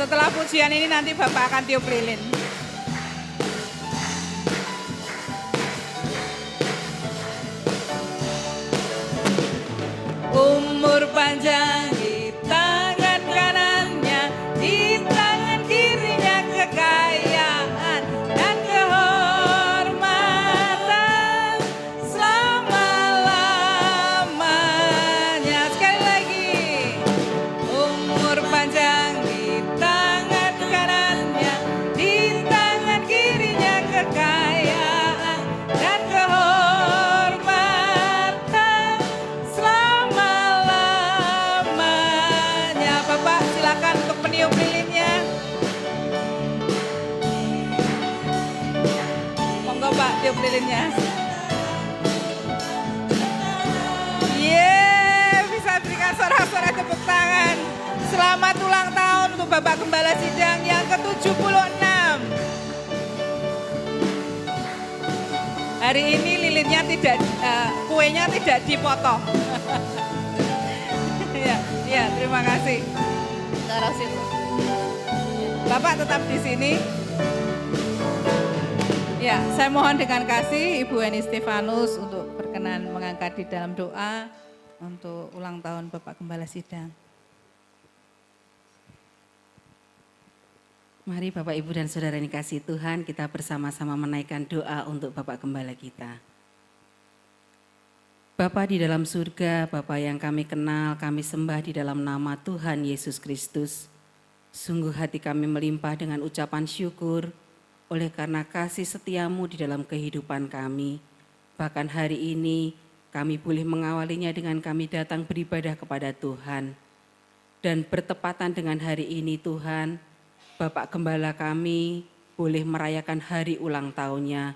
Setelah pujian ini nanti Bapak akan tiup lilin. Umur panjang di tangan kanannya, di tangan kirinya kekayaan dan kehormatan selama-lamanya. Sekali lagi, umur panjang di tangan kanannya, di tangan kirinya kekayaan dan kehormatan selama-lamanya. Bapak silakan untuk meniup lilinnya. Monggo Pak, tiup lilinnya. Bisa berikan sorak-sorak tepuk tangan. Selamat ulang tahun untuk Bapak Gembala Sidang yang ke-76. Hari ini lilinnya tidak, kuenya tidak dipotong. Ya, terima kasih. Taruh situ. Bapak tetap di sini. Ya, saya mohon dengan kasih Ibu Eni Stefanus untuk berkenan mengangkat di dalam doa untuk ulang tahun Bapak Gembala Sidang. Mari Bapak Ibu dan Saudara yang dikasihi Tuhan, kita bersama-sama menaikkan doa untuk Bapak Gembala kita. Bapa di dalam surga, Bapa yang kami kenal, kami sembah di dalam nama Tuhan Yesus Kristus. Sungguh hati kami melimpah dengan ucapan syukur oleh karena kasih setiamu di dalam kehidupan kami. Bahkan hari ini kami boleh mengawalinya dengan kami datang beribadah kepada Tuhan. Dan bertepatan dengan hari ini Tuhan, Bapak Gembala kami boleh merayakan hari ulang tahunnya.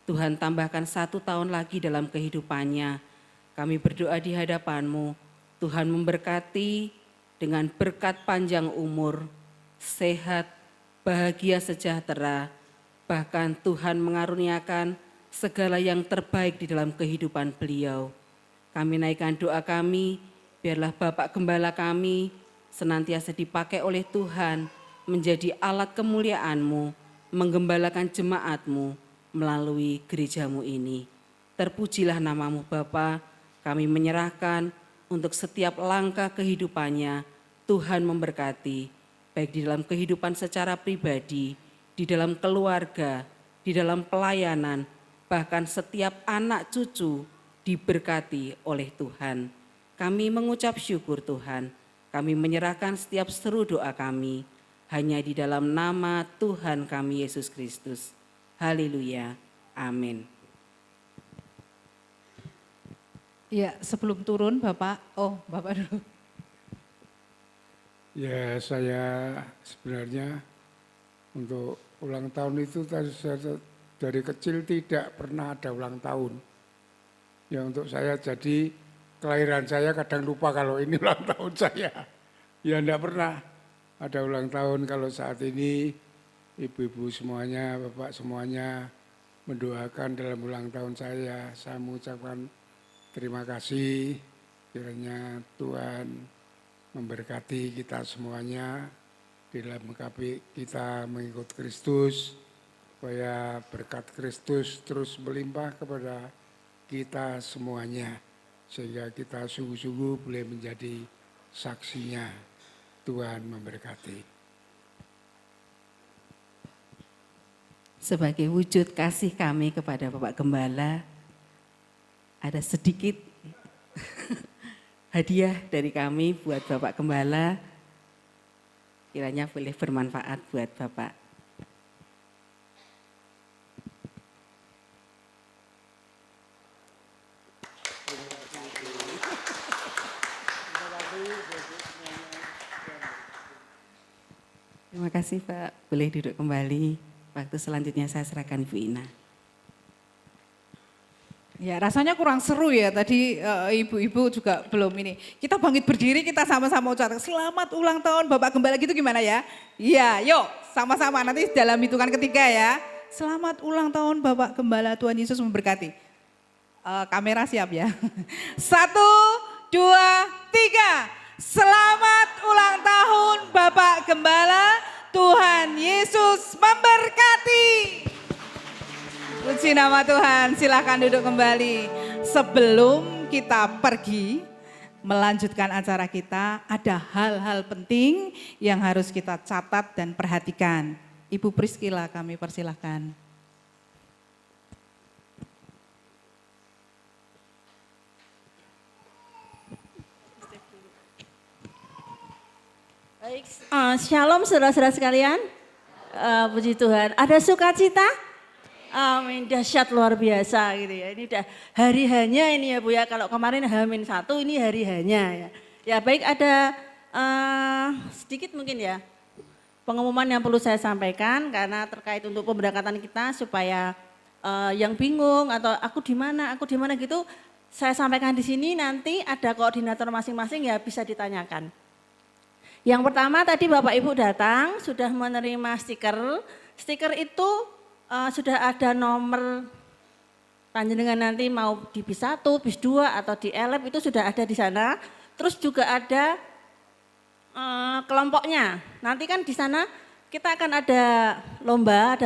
Tuhan tambahkan 1 tahun lagi dalam kehidupannya. Kami berdoa di hadapan-Mu, Tuhan memberkati dengan berkat panjang umur, sehat, bahagia sejahtera, bahkan Tuhan mengaruniakan segala yang terbaik di dalam kehidupan beliau. Kami naikkan doa kami, biarlah Bapak Gembala kami senantiasa dipakai oleh Tuhan menjadi alat kemuliaan-Mu, menggembalakan jemaat-Mu melalui gereja-Mu ini. Terpujilah nama-Mu Bapa, kami menyerahkan untuk setiap langkah kehidupannya. Tuhan memberkati, baik di dalam kehidupan secara pribadi, di dalam keluarga, di dalam pelayanan, bahkan setiap anak cucu diberkati oleh Tuhan. Kami mengucap syukur Tuhan, kami menyerahkan setiap seru doa kami, hanya di dalam nama Tuhan kami Yesus Kristus. Haleluya, amin. Ya, sebelum turun Bapak, Bapak dulu. Ya, saya sebenarnya untuk ulang tahun itu saya dari kecil tidak pernah ada ulang tahun. Ya untuk saya jadi kelahiran saya kadang lupa kalau ini ulang tahun saya. Ya enggak pernah ada ulang tahun kalau saat ini ibu-ibu semuanya, bapak semuanya mendoakan dalam ulang tahun saya. Saya mengucapkan terima kasih, kiranya Tuhan memberkati kita semuanya di dalam kita mengikut Kristus, supaya berkat Kristus terus melimpah kepada kita semuanya, sehingga kita sungguh-sungguh boleh menjadi saksinya. Tuhan memberkati. Sebagai wujud kasih kami kepada Bapak Gembala, ada sedikit hadiah dari kami buat Bapak Gembala, kiranya boleh bermanfaat buat Bapak. Terima kasih Pak, boleh duduk kembali. Waktu selanjutnya saya serahkan Ibu Ina. Ya, rasanya kurang seru ya tadi ibu-ibu juga belum ini. Kita bangkit berdiri, kita sama-sama ucapkan selamat ulang tahun Bapak Gembala gitu gimana ya? Iya, yuk sama-sama nanti dalam hitungan ketiga ya. Selamat ulang tahun Bapak Gembala, Tuhan Yesus memberkati. Kamera siap ya. 1, 2, 3. Selamat ulang tahun Bapak Gembala, Tuhan Yesus memberkati. Puji nama Tuhan, silakan duduk kembali. Sebelum kita pergi melanjutkan acara kita, ada hal-hal penting yang harus kita catat dan perhatikan. Ibu Priscila kami persilahkan. Baik, shalom saudara-saudara sekalian. Puji Tuhan. Ada sukacita? Amin, dahsyat luar biasa gitu ya. Ini udah hari hanya ini ya Bu ya. Kalau kemarin H-1 ini hari hanya ya. Ya baik, ada sedikit mungkin ya pengumuman yang perlu saya sampaikan karena terkait untuk pemberangkatan kita supaya yang bingung atau aku di mana gitu saya sampaikan di sini, nanti ada koordinator masing-masing ya bisa ditanyakan. Yang pertama tadi Bapak Ibu datang sudah menerima stiker. Stiker itu sudah ada nomor panjenengan nanti mau di bis 1, bis 2 atau di LF itu sudah ada di sana. Terus juga ada kelompoknya. Nanti kan di sana kita akan ada lomba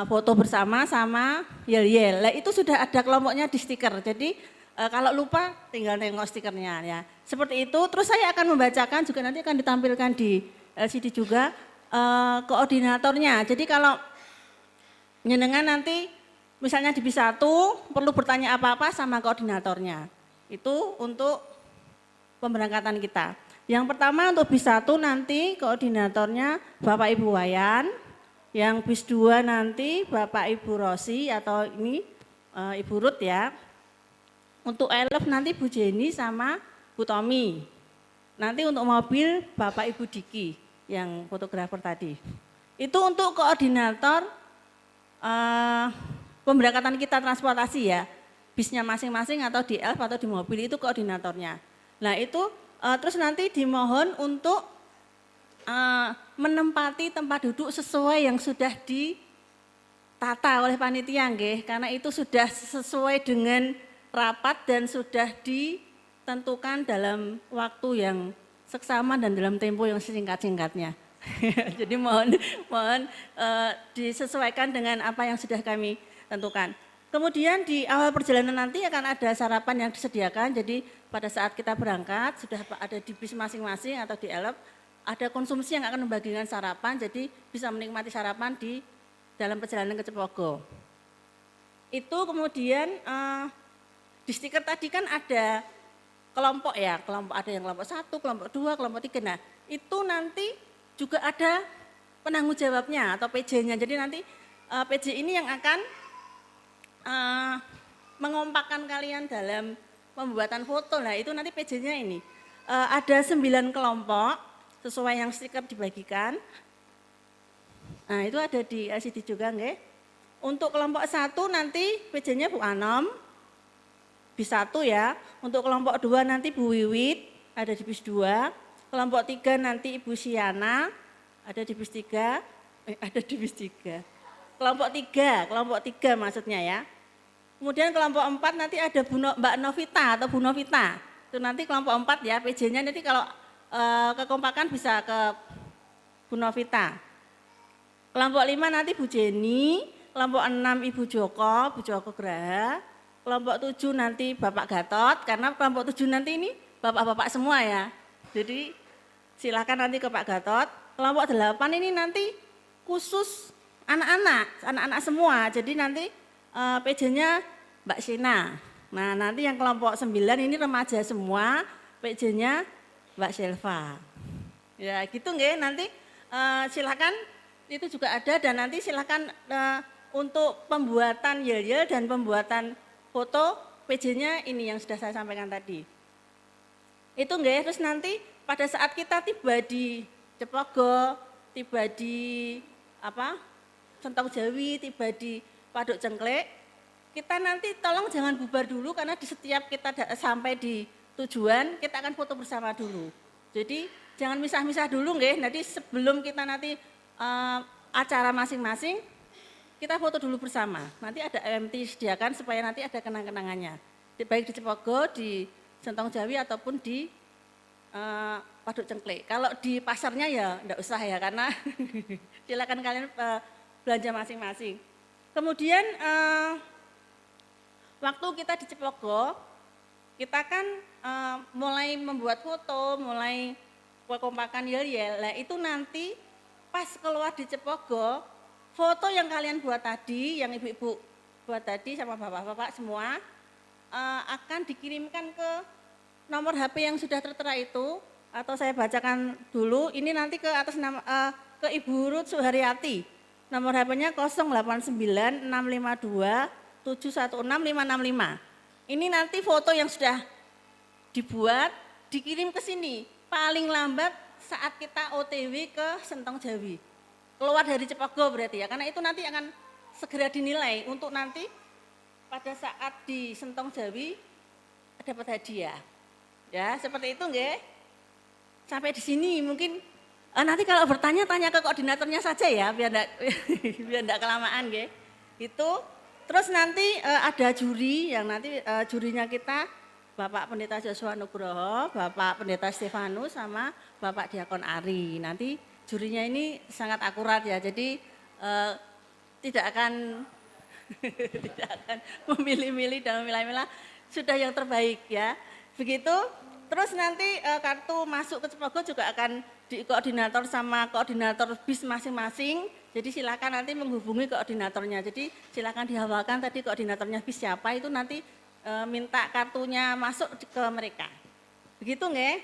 foto bersama sama yel-yel. Nah, itu sudah ada kelompoknya di stiker. Jadi kalau lupa tinggal nengok stikernya ya. Seperti itu, terus saya akan membacakan juga nanti akan ditampilkan di LCD juga koordinatornya. Jadi kalau nyenengan nanti misalnya di bis 1 perlu bertanya apa-apa sama koordinatornya. Itu untuk pemberangkatan kita. Yang pertama untuk bis 1 nanti koordinatornya Bapak Ibu Wayan. Yang bis 2 nanti Bapak Ibu Rosi atau ini Ibu Ruth ya. Untuk LF nanti Bu Jenny sama Bu Tommy. Nanti untuk mobil Bapak Ibu Diki yang fotografer tadi. Itu untuk koordinator pemberangkatan kita transportasi ya. Bisnya masing-masing atau di LF atau di mobil itu koordinatornya. Nah itu terus nanti dimohon untuk menempati tempat duduk sesuai yang sudah ditata oleh panitia nggih, karena itu sudah sesuai dengan rapat dan sudah ditentukan dalam waktu yang seksama dan dalam tempo yang singkat-singkatnya. Jadi mohon disesuaikan dengan apa yang sudah kami tentukan. Kemudian di awal perjalanan nanti akan ada sarapan yang disediakan. Jadi pada saat kita berangkat sudah ada di bis masing-masing atau di elep ada konsumsi yang akan membagikan sarapan. Jadi bisa menikmati sarapan di dalam perjalanan ke Cepogo. Itu kemudian di stiker tadi kan ada kelompok ya, ada yang kelompok 1, kelompok 2, kelompok 3. Nah itu nanti juga ada penanggung jawabnya atau PJ-nya. Jadi nanti PJ ini yang akan mengompakkan kalian dalam pembuatan foto. Nah itu nanti PJ-nya ini. Ada 9 kelompok sesuai yang stiker dibagikan. Nah itu ada di LCD juga nggih. Untuk kelompok 1 nanti PJ-nya Bu Anom, bis 1 ya. Untuk kelompok 2 nanti Bu Wiwit, ada di bis 2. Kelompok 3 nanti Ibu Siana, ada di bis 3. Ada di bis 3. Kelompok 3 maksudnya ya. Kemudian kelompok 4 nanti ada Mbak Novita atau Bu Novita. Itu nanti kelompok 4 ya, PJ-nya nanti kalau kekompakan bisa ke Bu Novita. Kelompok 5 nanti Bu Jenny. Kelompok 6 Ibu Joko, Bu Joko Graha. Kelompok 7 nanti Bapak Gatot, karena kelompok 7 nanti ini bapak-bapak semua ya. Jadi silakan nanti ke Pak Gatot. Kelompok 8 ini nanti khusus anak-anak semua. Jadi nanti PJ-nya Mbak Sina. Nah nanti yang kelompok 9 ini remaja semua, PJ-nya Mbak Selva. Ya gitu nggih, nanti silakan itu juga ada dan nanti silakan untuk pembuatan yel-yel dan pembuatan foto PJ-nya ini yang sudah saya sampaikan tadi. Itu nggih, terus nanti pada saat kita tiba di Cepogo, tiba di Sentong Jawi, tiba di Waduk Cengklek, kita nanti tolong jangan bubar dulu karena di setiap kita sampai di tujuan kita akan foto bersama dulu. Jadi jangan misah-misah dulu nggih, nanti sebelum kita nanti acara masing-masing kita foto dulu bersama. Nanti ada MT sediakan supaya nanti ada kenang-kenangannya. Baik di Cepogo, di Sentong Jawi ataupun di Waduk Cengklek. Kalau di pasarnya ya enggak usah ya karena silakan kalian belanja masing-masing. Kemudian waktu kita di Cepogo, kita kan mulai membuat foto, mulai kekompakan yel-yel. Nah itu nanti pas keluar di Cepogo, foto yang kalian buat tadi, yang ibu-ibu buat tadi sama bapak-bapak semua akan dikirimkan ke nomor HP yang sudah tertera itu, atau saya bacakan dulu. Ini nanti ke atas nama ke Ibu Ruth Suharyati. Nomor HP-nya 089652716565. Ini nanti foto yang sudah dibuat dikirim ke sini. Paling lambat saat kita OTW ke Sentong Jawi. Keluar dari Cepogo berarti ya, karena itu nanti akan segera dinilai untuk nanti pada saat di Sentong Jawi dapat hadiah. Ya, seperti itu nggih. Sampai di sini mungkin nanti kalau bertanya tanya ke koordinatornya saja ya, biar enggak kelamaan nggih. Itu terus nanti ada juri yang nanti jurinya kita Bapak Pendeta Joshua Nugroho, Bapak Pendeta Stefanus sama Bapak Diakon Ari. Nanti jurinya ini sangat akurat ya, jadi tidak akan memilih-milih dan memilah-milah, sudah yang terbaik ya. Begitu, terus nanti kartu masuk ke Cepogo juga akan dikoordinator sama koordinator bis masing-masing. Jadi silakan nanti menghubungi koordinatornya. Jadi silakan dihafalkan tadi koordinatornya bis siapa, itu nanti minta kartunya masuk ke mereka. Begitu nggih?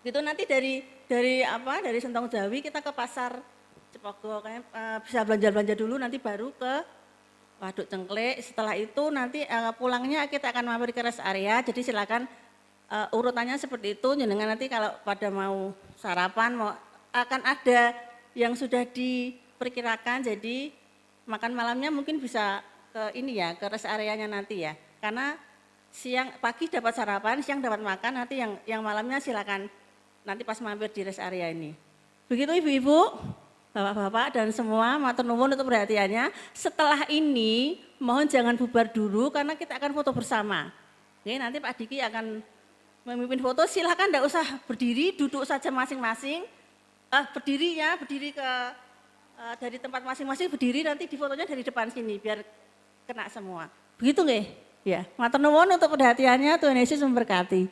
Gitu nanti dari Sentong Jawi kita ke pasar Cepogo, bisa belanja-belanja dulu nanti baru ke Waduk Cengklek. Setelah itu nanti pulangnya kita akan mampir ke rest area. Jadi silakan urutannya seperti itu. Jenengan nanti kalau pada mau sarapan akan ada yang sudah diperkirakan. Jadi makan malamnya mungkin bisa ke ini ya, ke rest areanya nanti ya. Karena pagi dapat sarapan, siang dapat makan. Nanti yang malamnya silakan nanti pas mampir di rest area ini. Begitu ibu-ibu, bapak-bapak dan semua, matur nuwun untuk perhatiannya. Setelah ini mohon jangan bubar dulu karena kita akan foto bersama. Oke, nanti Pak Diki akan memimpin foto, silakan enggak usah berdiri, duduk saja masing-masing. Berdiri ke dari tempat masing-masing, berdiri, nanti di fotonya dari depan sini biar kena semua. Begitu nggih? Ya, matur nuwun untuk perhatiannya, Tuhan Yesus memberkati.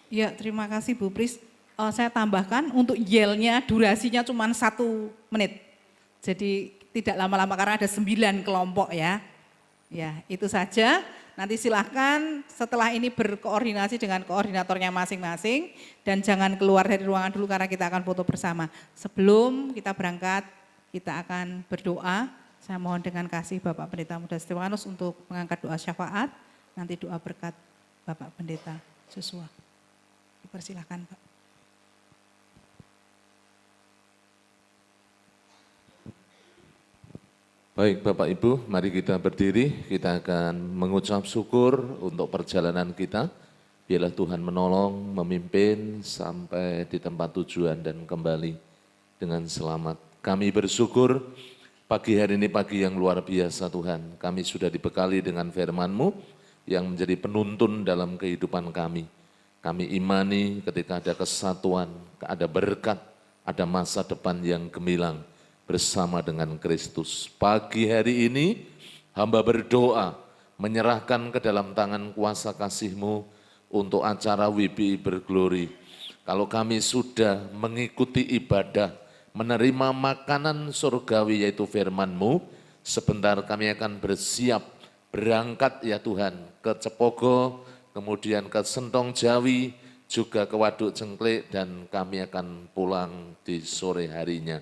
Ya, terima kasih Bu Pris. Saya tambahkan untuk yelnya durasinya cuma 1 menit. Jadi tidak lama-lama karena ada 9 kelompok ya. Ya, itu saja. Nanti silahkan setelah ini berkoordinasi dengan koordinatornya masing-masing dan jangan keluar dari ruangan dulu karena kita akan foto bersama. Sebelum kita berangkat, kita akan berdoa. Saya mohon dengan kasih Bapak Pendeta Muda Stefanus untuk mengangkat doa syafaat, nanti doa berkat Bapak Pendeta Joshua. Dipersilahkan Pak. Baik Bapak Ibu, mari kita berdiri, kita akan mengucap syukur untuk perjalanan kita. Biarlah Tuhan menolong, memimpin sampai di tempat tujuan dan kembali dengan selamat. Kami bersyukur pagi hari ini pagi yang luar biasa Tuhan. Kami sudah dibekali dengan firman-Mu yang menjadi penuntun dalam kehidupan kami. Kami imani ketika ada kesatuan, ada berkat, ada masa depan yang gemilang bersama dengan Kristus. Pagi hari ini hamba berdoa menyerahkan ke dalam tangan kuasa kasih-Mu untuk acara WBI Berglory. Kalau kami sudah mengikuti ibadah, menerima makanan surgawi yaitu firman-Mu, sebentar kami akan bersiap berangkat ya Tuhan ke Cepogo, kemudian ke Sentong Jawi, juga ke Waduk Cengklik dan kami akan pulang di sore harinya.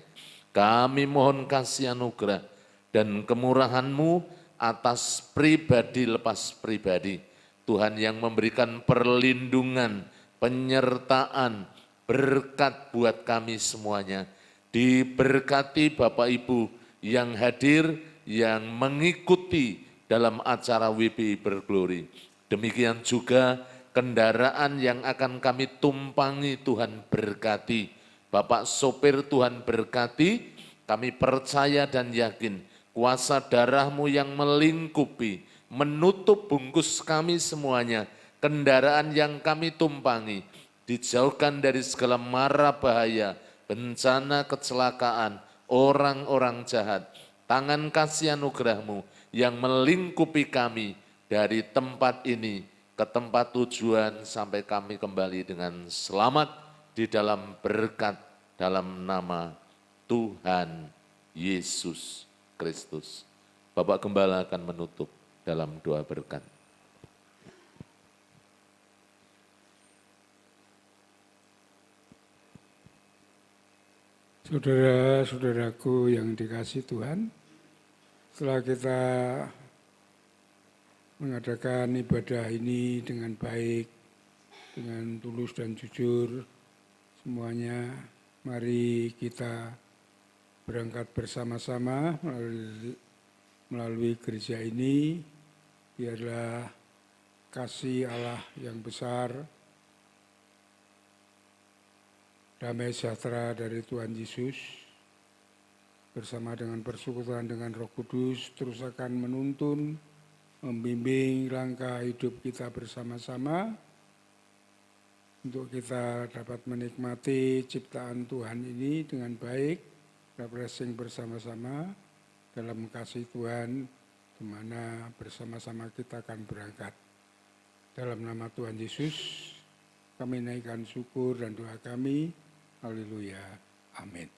Kami mohon kasih anugerah dan kemurahan-Mu atas pribadi lepas pribadi. Tuhan yang memberikan perlindungan, penyertaan, berkat buat kami semuanya. Diberkati Bapak Ibu yang hadir, yang mengikuti dalam acara WBI Berglory. Demikian juga kendaraan yang akan kami tumpangi Tuhan berkati. Bapak sopir Tuhan berkati, kami percaya dan yakin kuasa darah-Mu yang melingkupi, menutup bungkus kami semuanya, kendaraan yang kami tumpangi, dijauhkan dari segala mara bahaya, bencana kecelakaan, orang-orang jahat, tangan kasih anugerah-Mu yang melingkupi kami dari tempat ini ke tempat tujuan sampai kami kembali dengan selamat di dalam berkat dalam nama Tuhan Yesus Kristus. Bapak Gembala akan menutup dalam doa berkat. Saudara-saudaraku yang dikasihi Tuhan, setelah kita mengadakan ibadah ini dengan baik, dengan tulus dan jujur, semuanya mari kita berangkat bersama-sama melalui gereja ini. Biarlah kasih Allah yang besar, damai sejahtera dari Tuhan Yesus bersama dengan persekutuan dengan Roh Kudus terus akan menuntun, membimbing langkah hidup kita bersama-sama untuk kita dapat menikmati ciptaan Tuhan ini dengan baik, refreshing bersama-sama dalam kasih Tuhan, di mana bersama-sama kita akan berangkat. Dalam nama Tuhan Yesus, kami naikkan syukur dan doa kami. Haleluya. Amin.